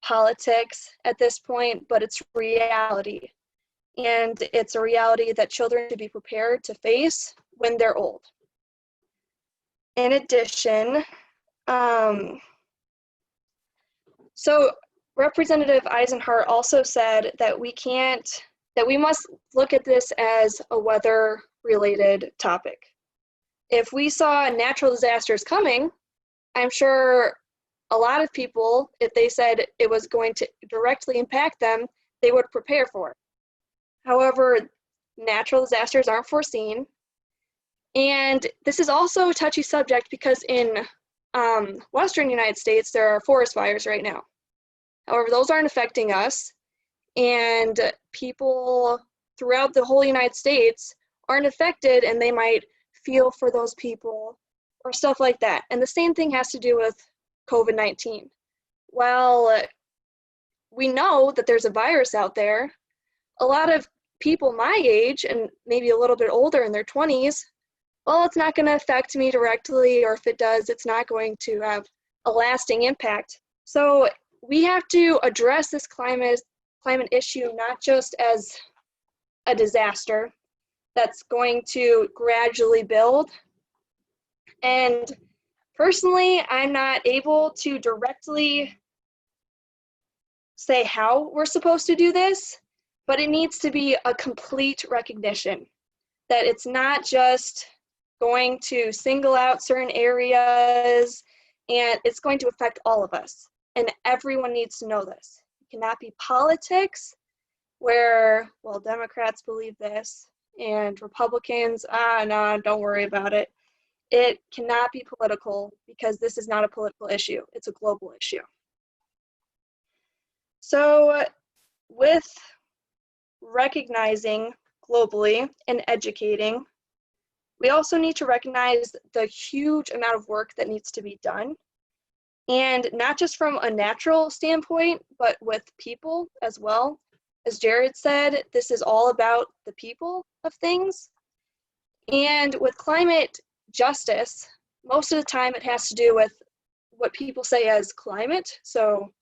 politics at this point, but it's reality. And it's a reality that children should be prepared to face when they're old. In addition, so Representative Isenhart also said that we must look at this as a weather-related topic. If we saw natural disasters coming, I'm sure a lot of people, if they said it was going to directly impact them, they would prepare for it. However, natural disasters aren't foreseen. And this is also a touchy subject because in Western United States, there are forest fires right now. However, those aren't affecting us. And people throughout the whole United States aren't affected, and they might feel for those people or stuff like that. And the same thing has to do with COVID-19. While we know that there's a virus out there, a lot of people my age and maybe a little bit older in their 20s, well, it's not going to affect me directly, or if it does, it's not going to have a lasting impact. So we have to address this climate issue not just as a disaster that's going to gradually build. And personally, I'm not able to directly say how we're supposed to do this, but it needs to be a complete recognition that it's not just going to single out certain areas, and it's going to affect all of us. And everyone needs to know this. It cannot be politics where, well, Democrats believe this and Republicans, no, don't worry about it. It cannot be political because this is not a political issue. It's a global issue. So with recognizing globally and educating, we also need to recognize the huge amount of work that needs to be done. And not just from a natural standpoint, but with people as well. As Jared said, this is all about the people of things. And with climate justice, most of the time it has to do with what people say as climate. So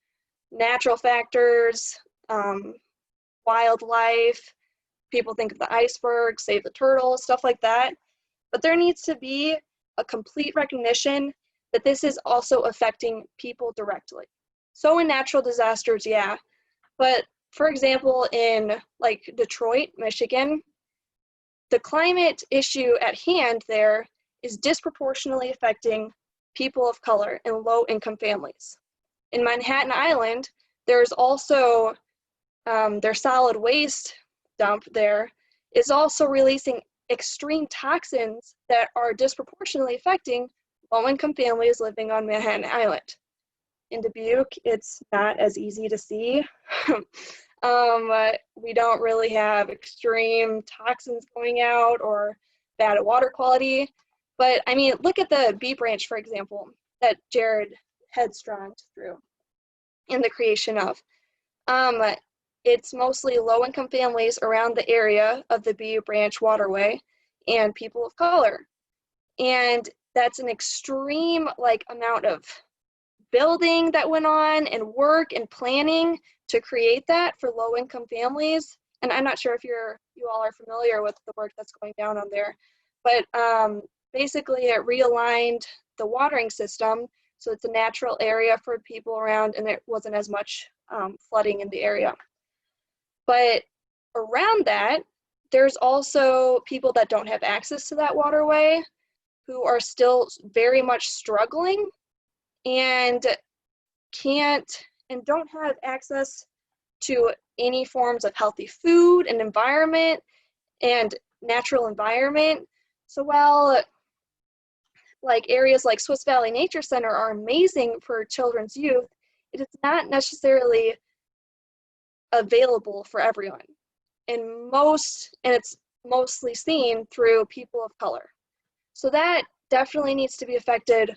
natural factors, wildlife, people think of the iceberg, save the turtles, stuff like that. But there needs to be a complete recognition that this is also affecting people directly. So in natural disasters, yeah, but for example, in like Detroit, Michigan, the climate issue at hand there is disproportionately affecting people of color and low-income families. In Manhattan Island, there's also their solid waste dump there is also releasing extreme toxins that are disproportionately affecting low-income families living on Manhattan Island. In Dubuque, it's not as easy to see. We don't really have extreme toxins going out or bad water quality. But I mean, look at the B branch, for example, that Jared headstrong through in the creation of. It's mostly low-income families around the area of the B branch waterway and people of color. And that's an extreme amount of building that went on and work and planning to create that for low-income families. And I'm not sure if you all are familiar with the work that's going down on there, but basically it realigned the watering system so it's a natural area for people around, and there wasn't as much flooding in the area. But around that, there's also people that don't have access to that waterway who are still very much struggling and don't have access to any forms of healthy food and environment and natural environment. So while areas like Swiss Valley Nature Center are amazing for children's youth, it is not necessarily available for everyone. And it's mostly seen through people of color. So that definitely needs to be affected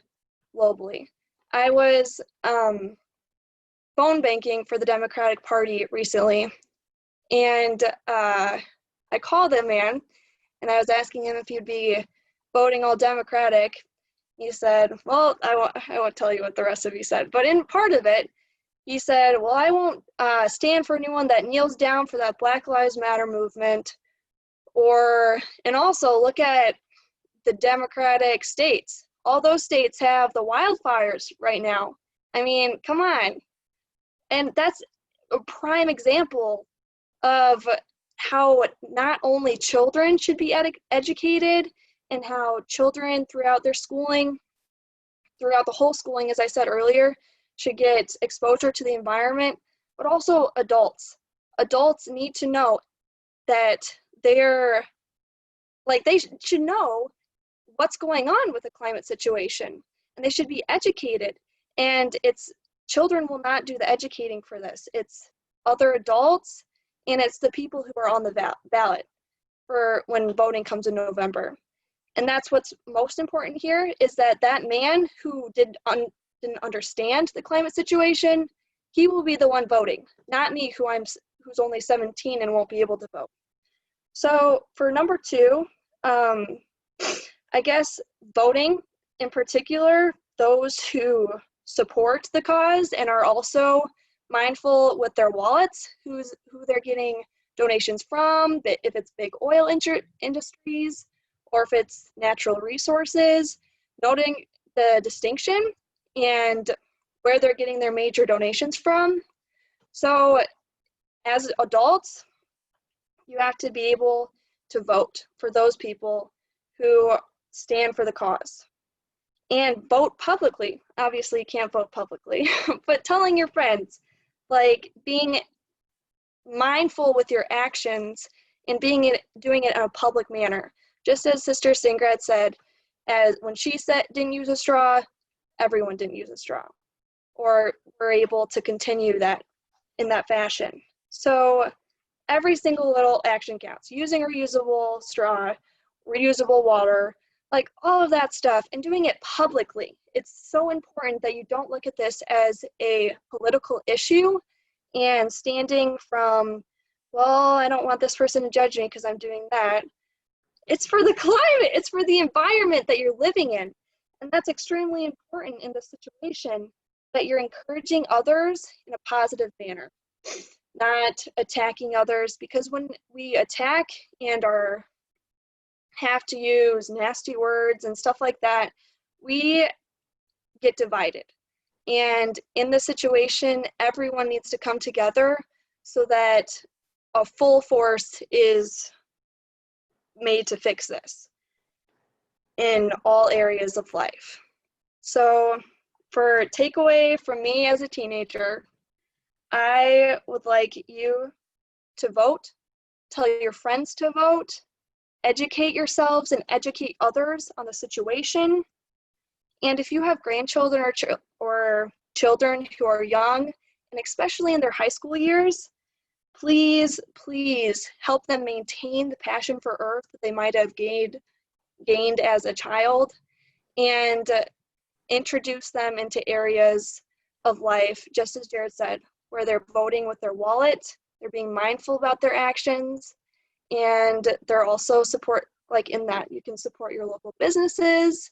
globally. I was phone banking for the Democratic Party recently, and I called him, man, and I was asking him if he'd be voting all Democratic. He said, well, I won't tell you what the rest of he said, but in part of it, he said, well, I won't stand for anyone that kneels down for that Black Lives Matter movement. And also look at the Democratic states. All those states have the wildfires right now. I mean, come on. And that's a prime example of how not only children should be educated, and how children throughout their schooling, throughout the whole schooling, as I said earlier, should get exposure to the environment, but also adults. Adults need to know that they should know what's going on with the climate situation, and they should be educated. And children will not do the educating for this. It's other adults, and it's the people who are on the ballot for when voting comes in November. And that's what's most important here, is that man who didn't understand the climate situation, he will be the one voting, not me, who's only 17 and won't be able to vote. So for number 2, I guess voting, in particular, those who support the cause and are also mindful with their wallets, who they're getting donations from, if it's big oil industries, or if it's natural resources, noting the distinction and where they're getting their major donations from. So as adults, you have to be able to vote for those people who stand for the cause. And vote publicly. Obviously, you can't vote publicly, but telling your friends, being mindful with your actions and doing it in a public manner. Just as Sister Cigrand said, as when she didn't use a straw, everyone didn't use a straw, or were able to continue that in that fashion. So every single little action counts. Using a reusable straw, reusable water, all of that stuff, and doing it publicly. It's so important that you don't look at this as a political issue and standing from, well, I don't want this person to judge me because I'm doing that. It's for the climate, it's for the environment that you're living in. And that's extremely important in this situation, that you're encouraging others in a positive manner, not attacking others, because when we attack and have to use nasty words and stuff like that, we get divided. And in this situation, everyone needs to come together so that a full force is made to fix this in all areas of life. So for takeaway from me as a teenager, I would like you to vote, tell your friends to vote, educate yourselves and educate others on the situation. And if you have grandchildren or children who are young, and especially in their high school years, please, please help them maintain the passion for Earth that they might have gained as a child, and introduce them into areas of life, just as Jared said, where they're voting with their wallet, they're being mindful about their actions, and they're also like in that you can support your local businesses.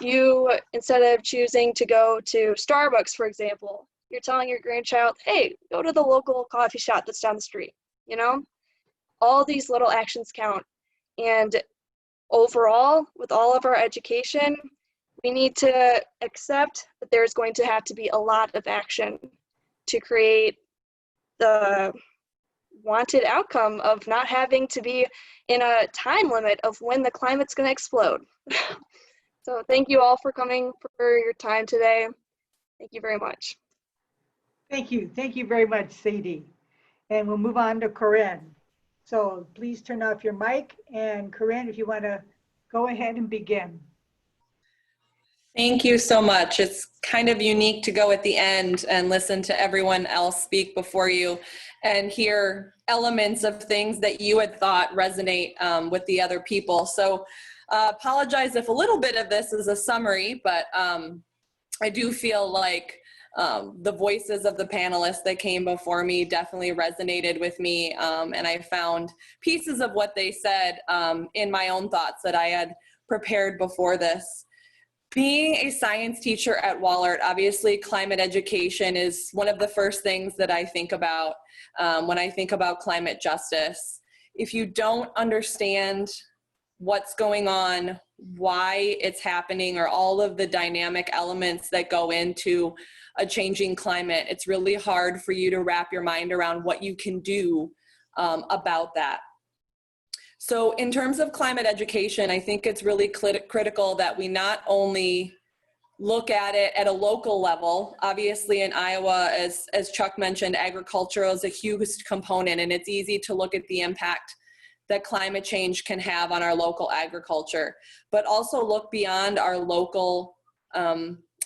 You, instead of choosing to go to Starbucks, for example, you're telling your grandchild, hey, go to the local coffee shop that's down the street, you know? All these little actions count. And overall, with all of our education, we need to accept that there's going to have to be a lot of action to create the wanted outcome of not having to be in a time limit of when the climate's going to explode. So thank you all for coming for your time today. Thank you very much. Thank you. Thank you very much, Sadie. And we'll move on to Korrin. So please turn off your mic, and Korrin, if you want to go ahead and begin. Thank you so much. It's kind of unique to go at the end and listen to everyone else speak before you and hear elements of things that you had thought resonate with the other people. So apologize if a little bit of this is a summary, but I do feel like the voices of the panelists that came before me definitely resonated with me, and I found pieces of what they said in my own thoughts that I had prepared before this. Being a science teacher at Wahlert, obviously climate education is one of the first things that I think about when I think about climate justice. If you don't understand what's going on, why it's happening, or all of the dynamic elements that go into a changing climate, it's really hard for you to wrap your mind around what you can do about that. So in terms of climate education, I think it's really critical that we not only look at it at a local level. Obviously in Iowa, as Chuck mentioned, agriculture is a huge component, and it's easy to look at the impact that climate change can have on our local agriculture, but also look beyond our local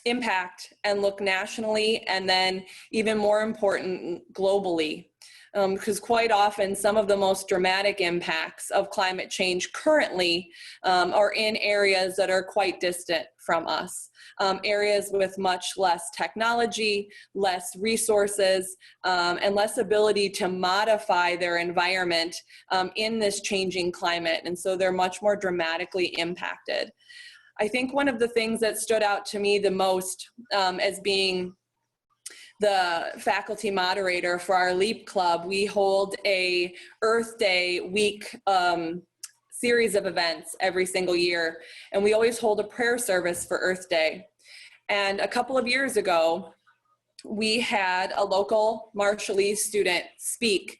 impact and look nationally, and then even more important, globally. Because quite often some of the most dramatic impacts of climate change currently are in areas that are quite distant from us. Areas with much less technology, less resources, and less ability to modify their environment in this changing climate. And so they're much more dramatically impacted. I think one of the things that stood out to me the most as being the faculty moderator for our LEAP Club, we hold a Earth Day week series of events every single year, and we always hold a prayer service for Earth Day. And a couple of years ago, we had a local Marshallese student speak.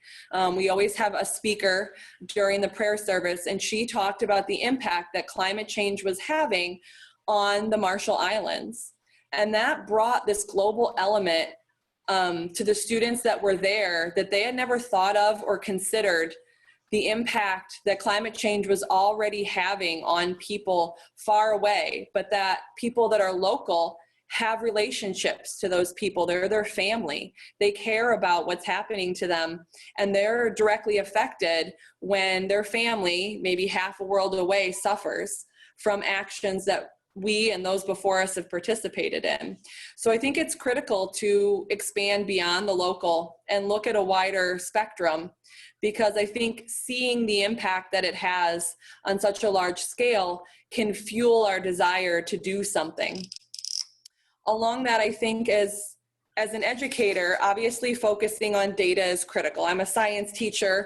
We always have a speaker during the prayer service, and she talked about the impact that climate change was having on the Marshall Islands. And that brought this global element to the students that were there that they had never thought of or considered the impact that climate change was already having on people far away, but that people that are local have relationships to those people. They're their family. They care about what's happening to them, and they're directly affected when their family, maybe half a world away, suffers from actions that we and those before us have participated in. So I think it's critical to expand beyond the local and look at a wider spectrum, because I think seeing the impact that it has on such a large scale can fuel our desire to do something. Along that, I think as an educator, obviously focusing on data is critical. I'm a science teacher,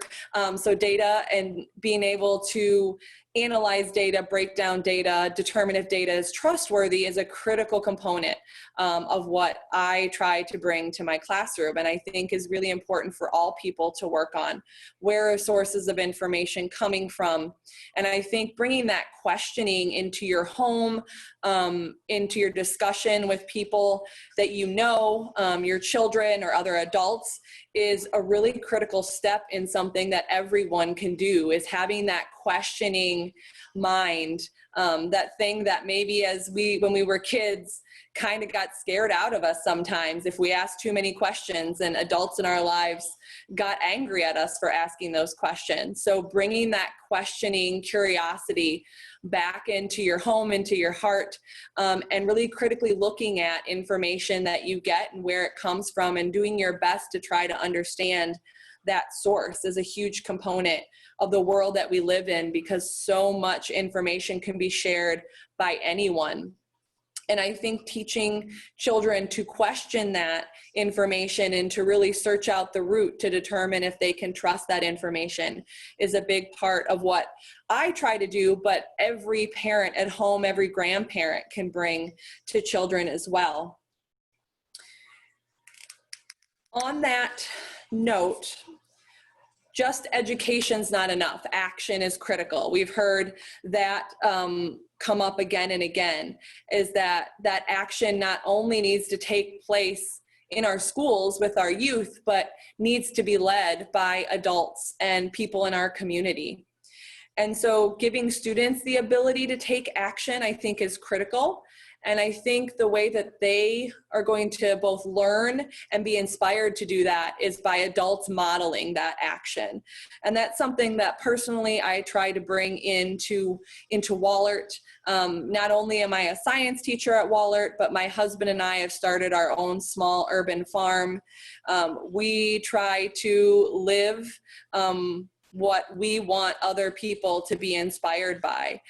so data and being able to analyze data, break down data, determine if data is trustworthy is a critical component of what I try to bring to my classroom, and I think is really important for all people to work on. Where are sources of information coming from? And I think bringing that questioning into your home, into your discussion with people that you know, your children or other adults, is a really critical step in something that everyone can do, is having that questioning mind that thing that maybe when we were kids kind of got scared out of us sometimes if we asked too many questions, and adults in our lives got angry at us for asking those questions. So bringing that questioning curiosity back into your home, into your heart, and really critically looking at information that you get and where it comes from, and doing your best to try to understand that source is a huge component of the world that we live in, because so much information can be shared by anyone. And I think teaching children to question that information and to really search out the root to determine if they can trust that information is a big part of what I try to do, but every parent at home, every grandparent can bring to children as well. On that note, just education's not enough. Action is critical. We've heard that come up again and again, is that action not only needs to take place in our schools with our youth, but needs to be led by adults and people in our community. And so giving students the ability to take action, I think, is critical. And I think the way that they are going to both learn and be inspired to do that is by adults modeling that action. And that's something that personally I try to bring into Wahlert. Not only am I a science teacher at Wahlert, but my husband and I have started our own small urban farm. We try to live what we want other people to be inspired by.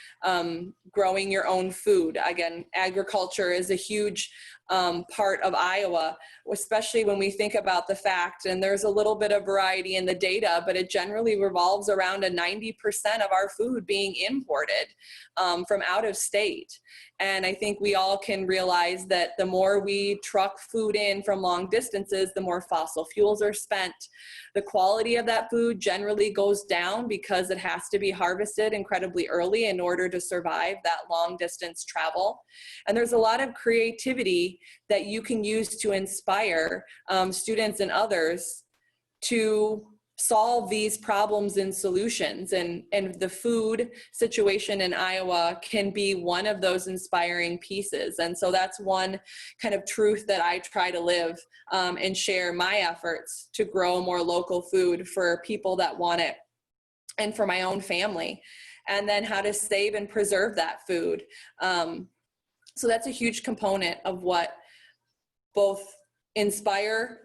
Growing your own food. Again, agriculture is a huge part of Iowa, especially when we think about the fact, and there's a little bit of variety in the data, but it generally revolves around 90% of our food being imported from out of state. And I think we all can realize that the more we truck food in from long distances, the more fossil fuels are spent. The quality of that food generally goes down because it has to be harvested incredibly early in order to survive that long distance travel. And there's a lot of creativity that you can use to inspire students and others to solve these problems and solutions. And the food situation in Iowa can be one of those inspiring pieces. And so that's one kind of truth that I try to live and share my efforts to grow more local food for people that want it and for my own family. And then how to save and preserve that food. So that's a huge component of what both inspire,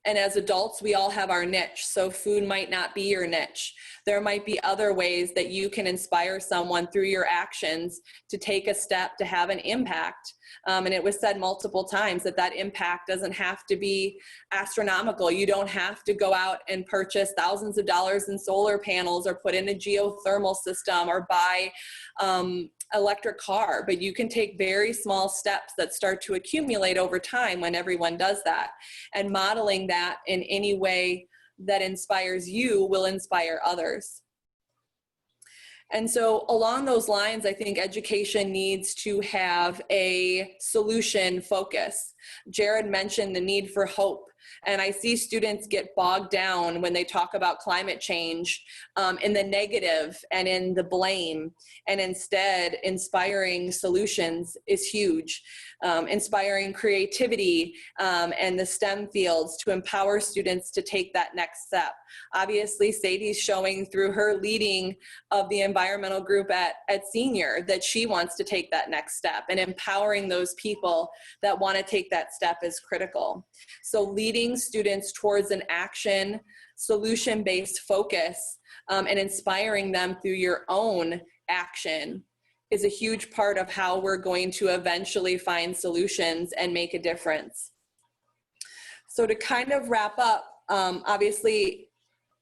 and as adults, we all have our niche. So food might not be your niche. There might be other ways that you can inspire someone through your actions to take a step to have an impact. And it was said multiple times that impact doesn't have to be astronomical. You don't have to go out and purchase thousands of dollars in solar panels or put in a geothermal system or buy electric car, but you can take very small steps that start to accumulate over time when everyone does that. And modeling that in any way that inspires you will inspire others. And so along those lines, I think education needs to have a solution focus. Jared mentioned the need for hope. And I see students get bogged down when they talk about climate change in the negative and in the blame. And instead, inspiring solutions is huge. Inspiring creativity and the STEM fields to empower students to take that next step. Obviously, Sadie's showing through her leading of the environmental group at Senior that she wants to take that next step, and empowering those people that want to take that step is critical. So leading students towards an action, solution-based focus and inspiring them through your own action is a huge part of how we're going to eventually find solutions and make a difference. So to kind of wrap up, obviously,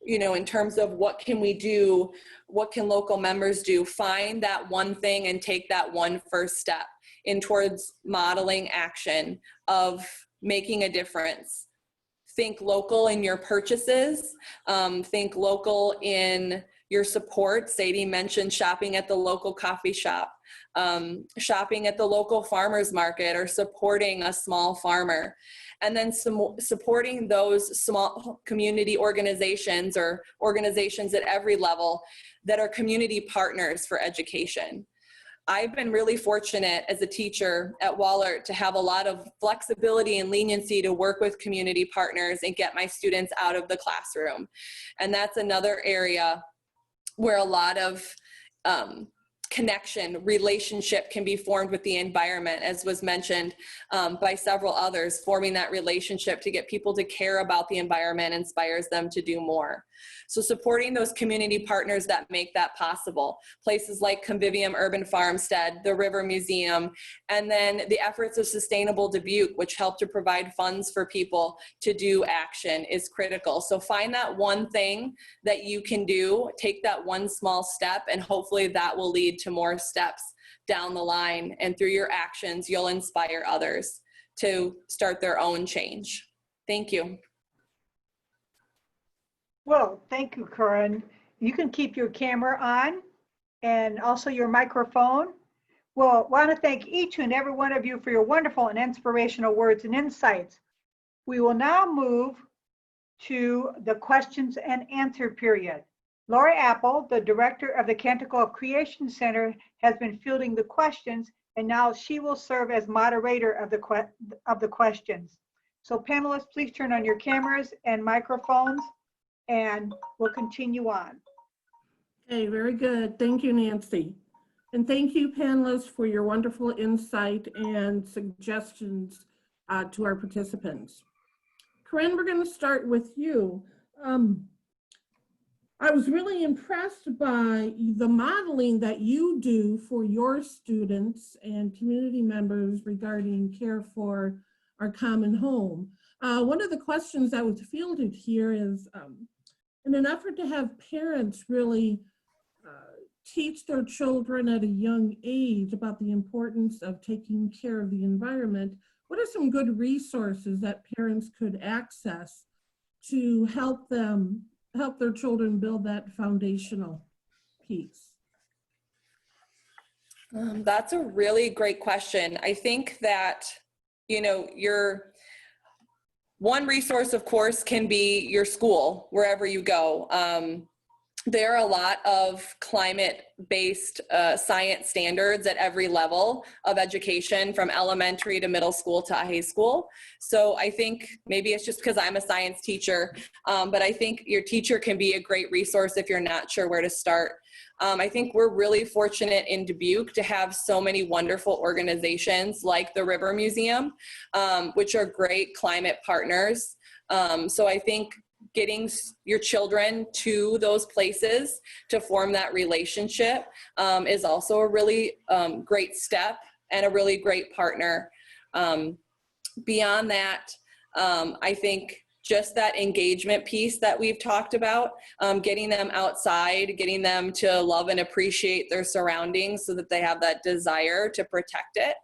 you know, in terms of what can we do, what can local members do, find that one thing and take that one first step in towards modeling action of making a difference. Think local in your purchases, think local in your support. Sadie mentioned shopping at the local coffee shop, shopping at the local farmer's market, or supporting a small farmer. And then supporting those small community organizations or organizations at every level that are community partners for education. I've been really fortunate as a teacher at Wahlert to have a lot of flexibility and leniency to work with community partners and get my students out of the classroom. And that's another area where a lot of connection, relationship can be formed with the environment, as was mentioned by several others. Forming that relationship to get people to care about the environment inspires them to do more. So supporting those community partners that make that possible. Places like Convivium Urban Farmstead, the River Museum, and then the efforts of Sustainable Dubuque, which help to provide funds for people to do action, is critical. So find that one thing that you can do, take that one small step, and hopefully that will lead to more steps down the line. And through your actions, you'll inspire others to start their own change. Thank you. Well, thank you, Korrin. You can keep your camera on and also your microphone. Well, I want to thank each and every one of you for your wonderful and inspirational words and insights. We will now move to the questions and answer period. Lori Apple, the director of the Canticle Creation Center, has been fielding the questions, and now she will serve as moderator of the questions. So panelists, please turn on your cameras and microphones, and we'll continue on. Okay, very good. Thank you, Nancy. And thank you, panelists, for your wonderful insight and suggestions to our participants. Korrin, we're going to start with you. I was really impressed by the modeling that you do for your students and community members regarding care for our common home. One of the questions that was fielded here is, in an effort to have parents really teach their children at a young age about the importance of taking care of the environment, what are some good resources that parents could access to help their children build that foundational piece? That's a really great question. I think that, one resource, of course, can be your school, wherever you go. There are a lot of climate-based science standards at every level of education, from elementary to middle school to high school. So I think maybe it's just because I'm a science teacher, but I think your teacher can be a great resource if you're not sure where to start. I think we're really fortunate in Dubuque to have so many wonderful organizations like the River Museum, which are great climate partners. So I think getting your children to those places to form that relationship is also a really great step and a really great partner. Beyond that, I think just that engagement piece that we've talked about, getting them outside, getting them to love and appreciate their surroundings so that they have that desire to protect it.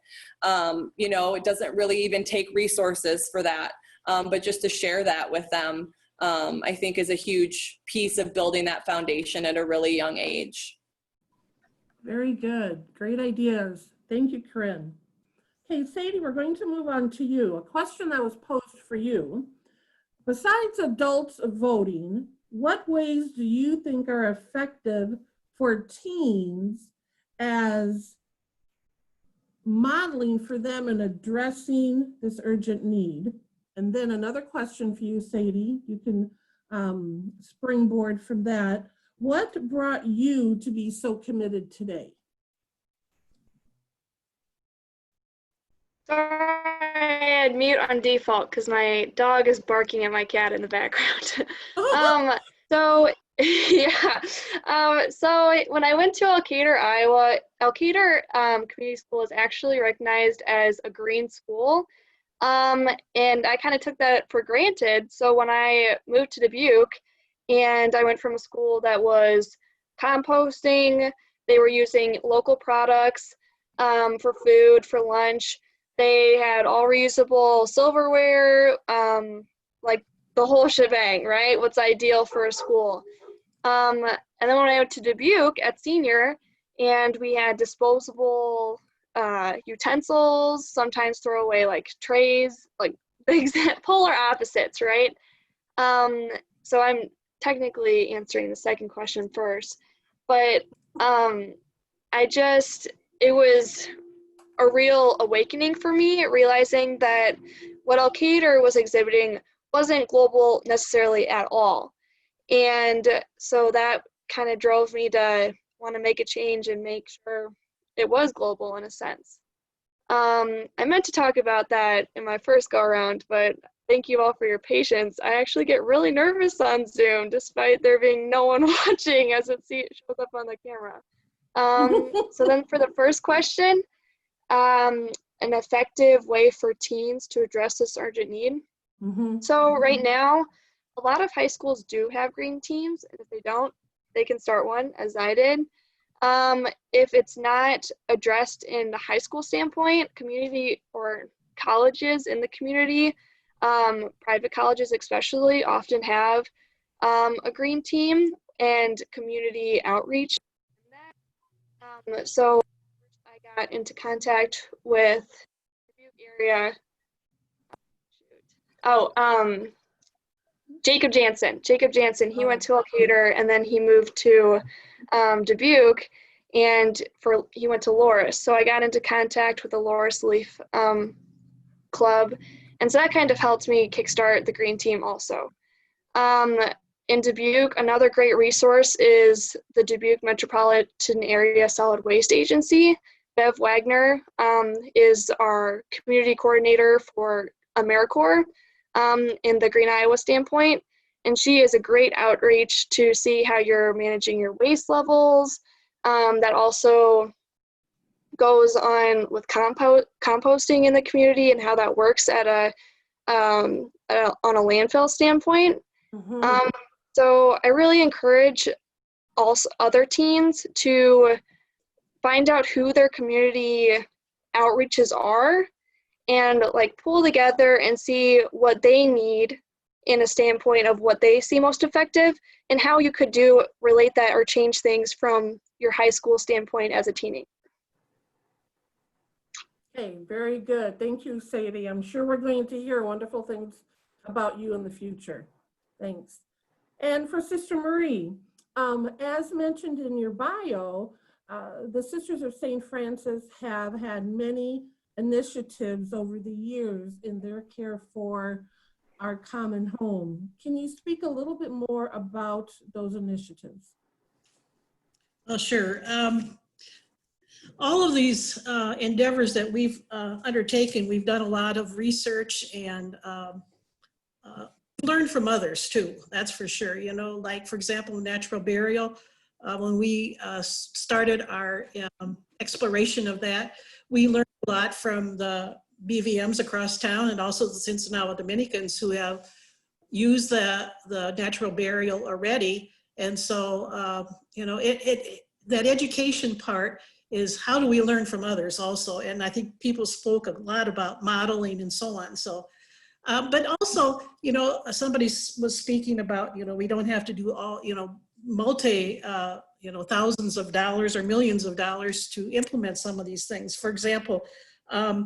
It doesn't really even take resources for that, but just to share that with them, I think is a huge piece of building that foundation at a really young age. Very good. Great ideas. Thank you, Korrin. Okay, Sadie, we're going to move on to you. A question that was posed for you. Besides adults voting, what ways do you think are effective for teens as modeling for them in addressing this urgent need? And then another question for you, Sadie, you can springboard from that. What brought you to be so committed today? Sorry, I had mute on default because my dog is barking at my cat in the background. So when I went to Elkader, Iowa, Elkader Community School is actually recognized as a green school. And I kind of took that for granted. So when I moved to Dubuque and I went from a school that was composting, they were using local products for food, for lunch. They had all reusable silverware, like the whole shebang, right? What's ideal for a school. And then when I went to Dubuque at senior, and we had disposable utensils, sometimes throw away like trays, like the polar opposites, right? So I'm technically answering the second question first, but it was a real awakening for me, realizing that what Al-Qaeda was exhibiting wasn't global necessarily at all. And so that kind of drove me to want to make a change and make sure it was global in a sense. I meant to talk about that in my first go around, but thank you all for your patience. I actually get really nervous on Zoom despite there being no one watching as it shows up on the camera. So then for the first question, an effective way for teens to address this urgent need. So right now, a lot of high schools do have green teams, and if they don't, they can start one, as I did. If it's not addressed in the high school standpoint, community or colleges in the community, private colleges especially, often have a green team and community outreach. So I got into contact with the Dubuque area. Jacob Jansen, he went to Al-Qaeda and then he moved to Dubuque, and he went to Loris. So I got into contact with the Loris Leaf Club, and so that kind of helped me kickstart the Green Team also. In Dubuque, another great resource is the Dubuque Metropolitan Area Solid Waste Agency. Bev Wagner is our community coordinator for AmeriCorps in the Green Iowa standpoint, and she is a great outreach to see how you're managing your waste levels. That also goes on with composting in the community and how that works at on a landfill standpoint. So I really encourage also other teens to find out who their community outreaches are and like pull together and see what they need in a standpoint of what they see most effective and how you could relate that or change things from your high school standpoint as a teenager. Okay, very good. Thank you, Sadie. I'm sure we're going to hear wonderful things about you in the future. Thanks. And for Sister Marie, as mentioned in your bio, the Sisters of St. Francis have had many initiatives over the years in their care for our common home. Can you speak a little bit more about those initiatives? Well, sure. All of these endeavors that we've undertaken, we've done a lot of research and learned from others too, that's for sure. You know, like for example, natural burial, when we started our exploration of that, we learned a lot from the BVMs across town and also the Cincinnati Dominicans who have used the natural burial already. And so, you know, that education part is how do we learn from others also. And I think people spoke a lot about modeling and so on. So, but also, you know, somebody was speaking about, you know, we don't have to do all, you know, you know, thousands of dollars or millions of dollars to implement some of these things. For example, I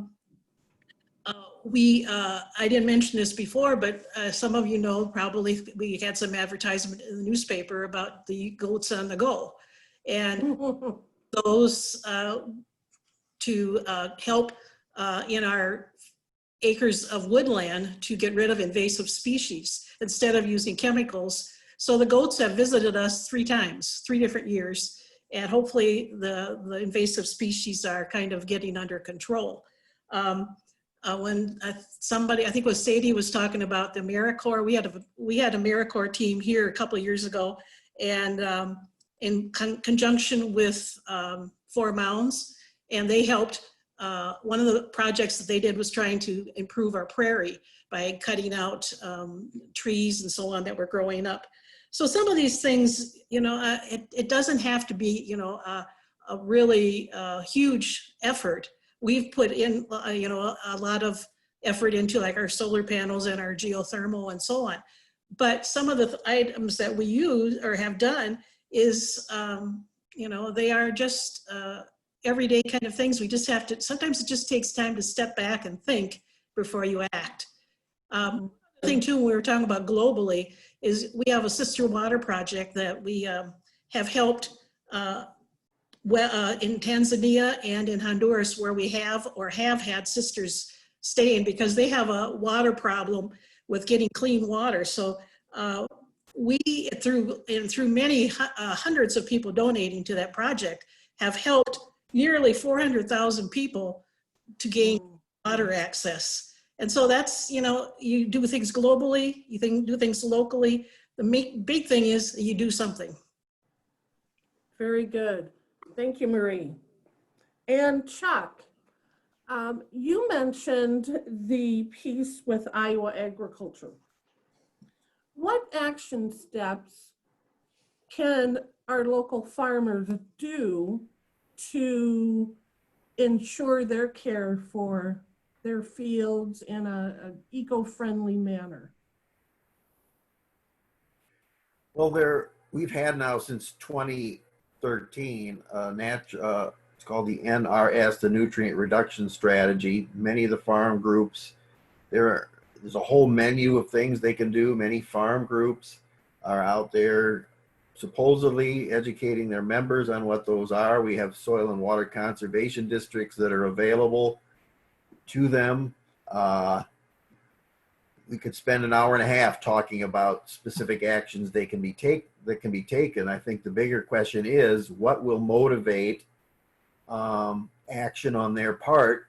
didn't mention this before, but some of you know, probably we had some advertisement in the newspaper about the goats on the go. And those to help in our acres of woodland to get rid of invasive species instead of using chemicals. So the goats have visited us 3 times, 3 different years, and hopefully the invasive species are kind of getting under control. When somebody, I think it was Sadie, was talking about the AmeriCorps, we had a AmeriCorps team here a couple of years ago, and in conjunction with 4 Mounds, and they helped. One of the projects that they did was trying to improve our prairie by cutting out trees and so on that were growing up. So some of these things, you know, it doesn't have to be, you know, a really huge effort. We've put in, you know, a lot of effort into like our solar panels and our geothermal and so on. But some of the items that we use or have done is, you know, they are just everyday kind of things. We just have to, sometimes it just takes time to step back and think before you act. The thing too, when we were talking about globally, is we have a sister water project that we have helped in Tanzania and in Honduras, where we have or have had sisters staying because they have a water problem with getting clean water. So we, through many hundreds of people donating to that project, have helped nearly 400,000 people to gain water access. And so that's, you know, you do things globally, you do things locally. The big thing is you do something. Very good. Thank you, Marie. And Chuck, you mentioned the piece with Iowa agriculture. What action steps can our local farmers do to ensure their care for their fields in an eco-friendly manner? Well, we've had now since 2013, it's called the NRS, the Nutrient Reduction Strategy. Many of the farm groups, there's a whole menu of things they can do. Many farm groups are out there supposedly educating their members on what those are. We have soil and water conservation districts that are available to them. We could spend an hour and a half talking about specific actions that can be taken. I think the bigger question is what will motivate action on their part,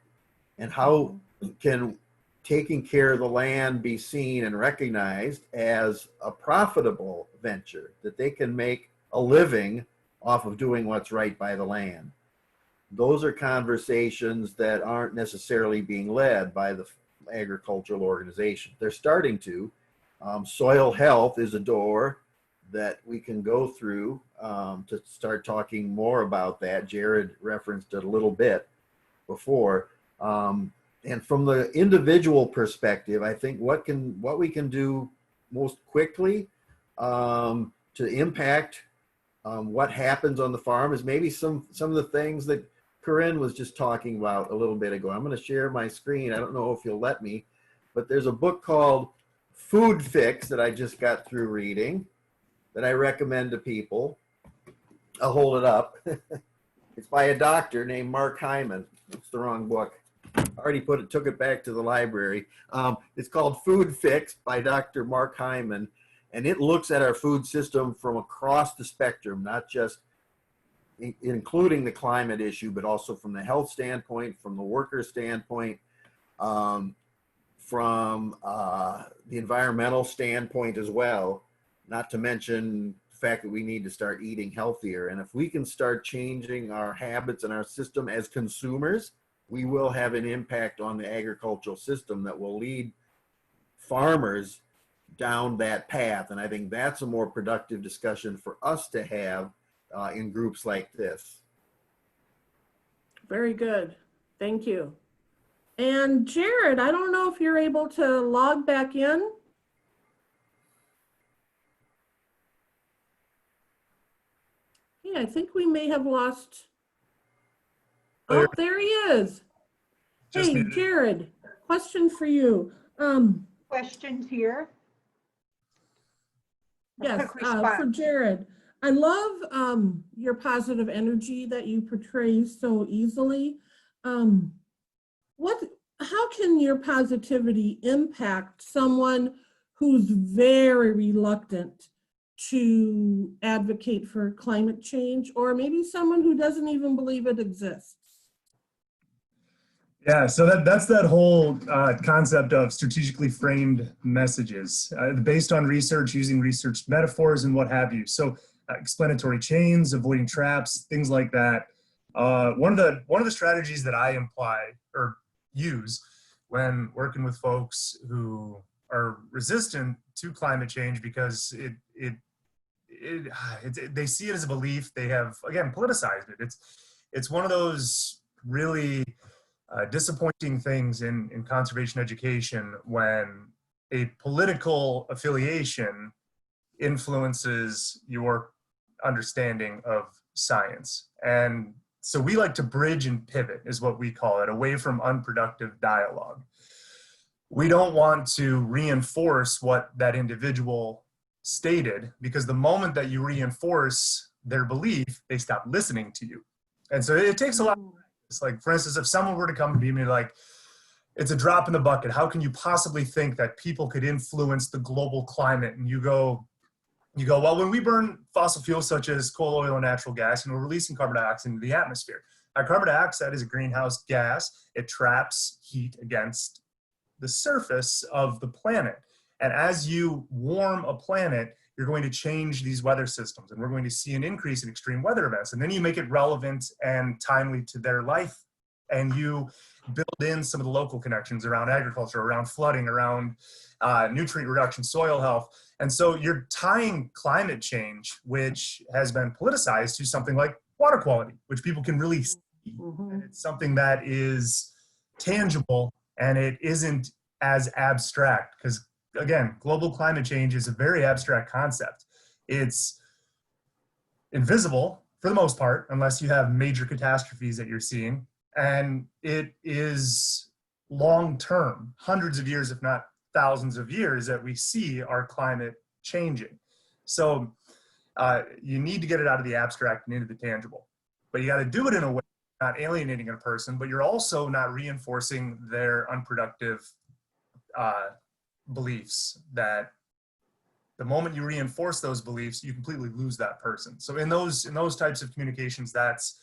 and how can taking care of the land be seen and recognized as a profitable venture, that they can make a living off of doing what's right by the land. Those are conversations that aren't necessarily being led by the agricultural organization. They're starting to. Soil health is a door that we can go through to start talking more about that. Jared referenced it a little bit before. And from the individual perspective, I think what we can do most quickly to impact what happens on the farm is maybe some of the things that Korrin was just talking about a little bit ago. I'm going to share my screen. I don't know if you'll let me, but there's a book called Food Fix that I just got through reading that I recommend to people. I'll hold it up. It's by a doctor named Mark Hyman. It's the wrong book. I already took it back to the library. It's called Food Fix by Dr. Mark Hyman, and it looks at our food system from across the spectrum, not just including the climate issue, but also from the health standpoint, from the worker standpoint, from the environmental standpoint as well, not to mention the fact that we need to start eating healthier. And if we can start changing our habits and our system as consumers, we will have an impact on the agricultural system that will lead farmers down that path. And I think that's a more productive discussion for us to have in groups like this. Very good. Thank you. And Jared, I don't know if you're able to log back in. Yeah, I think we may have lost. Oh, there he is. Hey, Jared, question for you. Questions here? Yes, for Jared. I love your positive energy that you portray so easily. How can your positivity impact someone who's very reluctant to advocate for climate change, or maybe someone who doesn't even believe it exists? Yeah, so that's that whole concept of strategically framed messages based on research, using research metaphors and what have you. So explanatory chains, avoiding traps, things like that. One of the strategies that I imply or use when working with folks who are resistant to climate change because they see it as a belief. They have, again, politicized it. It's one of those really disappointing things in conservation education when a political affiliation influences your understanding of science. And so we like to bridge and pivot, is what we call it, away from unproductive dialogue. We don't want to reinforce what that individual stated, because the moment that you reinforce their belief, they stop listening to you. And so it takes a lot. It's like, for instance, if someone were to come to me like, it's a drop in the bucket. How can you possibly think that people could influence the global climate? And you go, well, when we burn fossil fuels such as coal, oil, and natural gas, and we're releasing carbon dioxide into the atmosphere. Now, carbon dioxide is a greenhouse gas. It traps heat against the surface of the planet. And as you warm a planet, you're going to change these weather systems, and we're going to see an increase in extreme weather events. And then you make it relevant and timely to their life, and you build in some of the local connections around agriculture, around flooding, around nutrient reduction, soil health. And so you're tying climate change, which has been politicized, to something like water quality, which people can really see. And it's something that is tangible, and it isn't as abstract, because again, global climate change is a very abstract concept. It's invisible for the most part, unless you have major catastrophes that you're seeing. And it is long-term, hundreds of years, if not thousands of years, that we see our climate changing. So you need to get it out of the abstract and into the tangible. But you got to do it in a way not alienating a person, but you're also not reinforcing their unproductive beliefs. That the moment you reinforce those beliefs, you completely lose that person. So in those types of communications, that's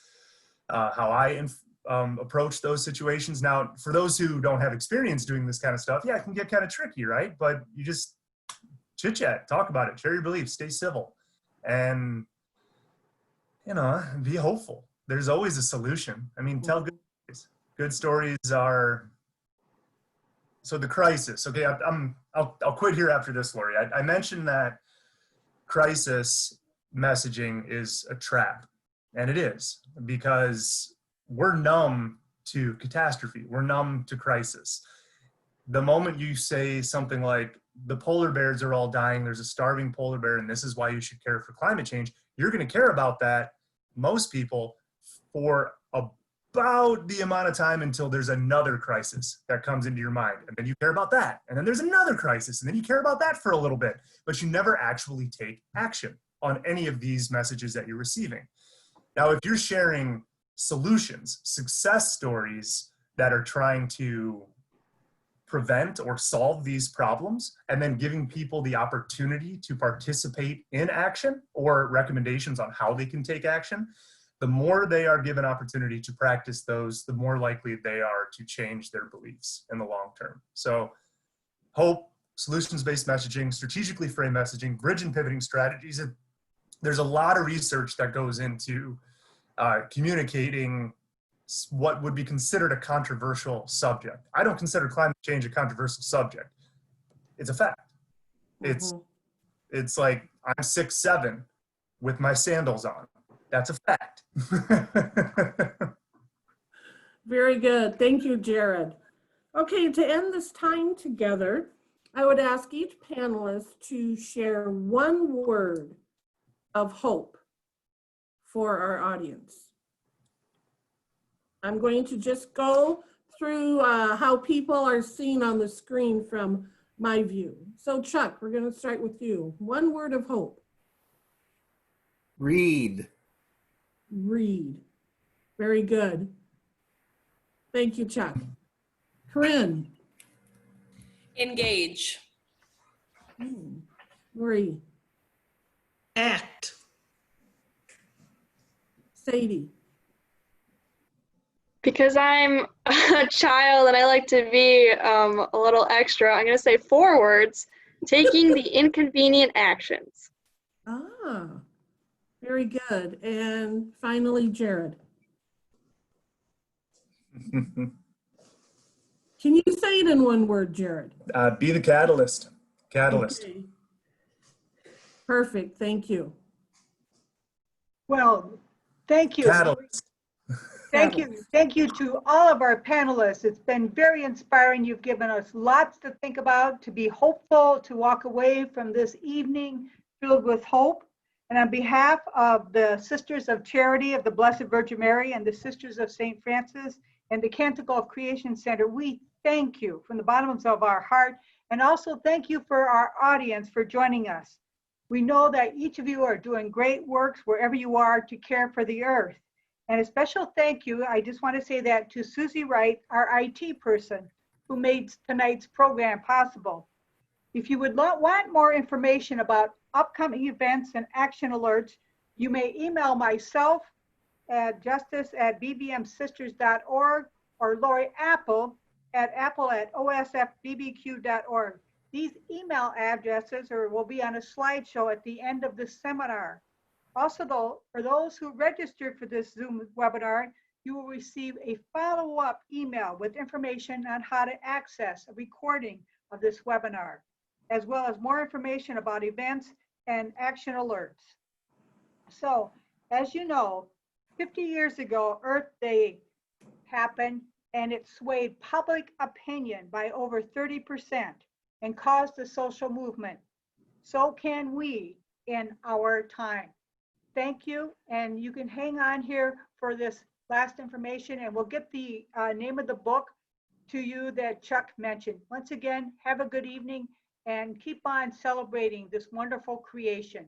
how I approach those situations. Now, for those who don't have experience doing this kind of stuff, yeah, it can get kind of tricky, right? But you just chit chat, talk about it, share your beliefs, stay civil, and be hopeful. There's always a solution. I mean, tell good stories. Good stories are. So the crisis. Okay, I'll quit here after this, Lori. I mentioned that crisis messaging is a trap, and it is, because we're numb to catastrophe. We're numb to crisis. The moment you say something like, the polar bears are all dying, there's a starving polar bear, and this is why you should care for climate change, you're going to care about that, most people, for about the amount of time until there's another crisis that comes into your mind. And then you care about that. And then there's another crisis. And then you care about that for a little bit. But you never actually take action on any of these messages that you're receiving. Now, if you're sharing solutions, success stories that are trying to prevent or solve these problems, and then giving people the opportunity to participate in action or recommendations on how they can take action, the more they are given opportunity to practice those, the more likely they are to change their beliefs in the long term. So hope, solutions-based messaging, strategically framed messaging, bridge and pivoting strategies. There's a lot of research that goes into communicating what would be considered a controversial subject. I don't consider climate change a controversial subject. It's a fact. It's like, I'm 6'7" with my sandals on. That's a fact. Very good. Thank you, Jared. Okay, to end this time together, I would ask each panelist to share one word of hope for our audience. I'm going to just go through how people are seen on the screen from my view. So Chuck, we're going to start with you. One word of hope. Read. Read. Very good. Thank you, Chuck. Korrin. Engage. Marie. Act. Sadie. Because I'm a child and I like to be a little extra, I'm going to say 4 words: taking the inconvenient actions. Ah, very good. And finally, Jared. Can you say it in one word, Jared? Be the catalyst. Catalyst. Okay. Perfect. Thank you. Well, thank you. Catalyst. Thank you. Thank you to all of our panelists. It's been very inspiring. You've given us lots to think about, to be hopeful, to walk away from this evening filled with hope. And on behalf of the Sisters of Charity of the Blessed Virgin Mary and the Sisters of St. Francis and the Canticle of Creation Center, we thank you from the bottoms of our heart. And also thank you for our audience for joining us. We know that each of you are doing great works wherever you are to care for the earth. And a special thank you, I just want to say that to Susie Wright, our IT person, who made tonight's program possible. If you would want more information about upcoming events and action alerts, you may email myself at justice@bbmsisters.org or Lori Apple at osfbbq.org. These email addresses will be on a slideshow at the end of this seminar. Also, though, for those who registered for this Zoom webinar, you will receive a follow-up email with information on how to access a recording of this webinar, as well as more information about events and action alerts. So, as you know, 50 years ago, Earth Day happened, and it swayed public opinion by over 30% and caused a social movement. So can we in our time. Thank you, and you can hang on here for this last information, and we'll get the name of the book to you that Chuck mentioned. Once again, have a good evening and keep on celebrating this wonderful creation.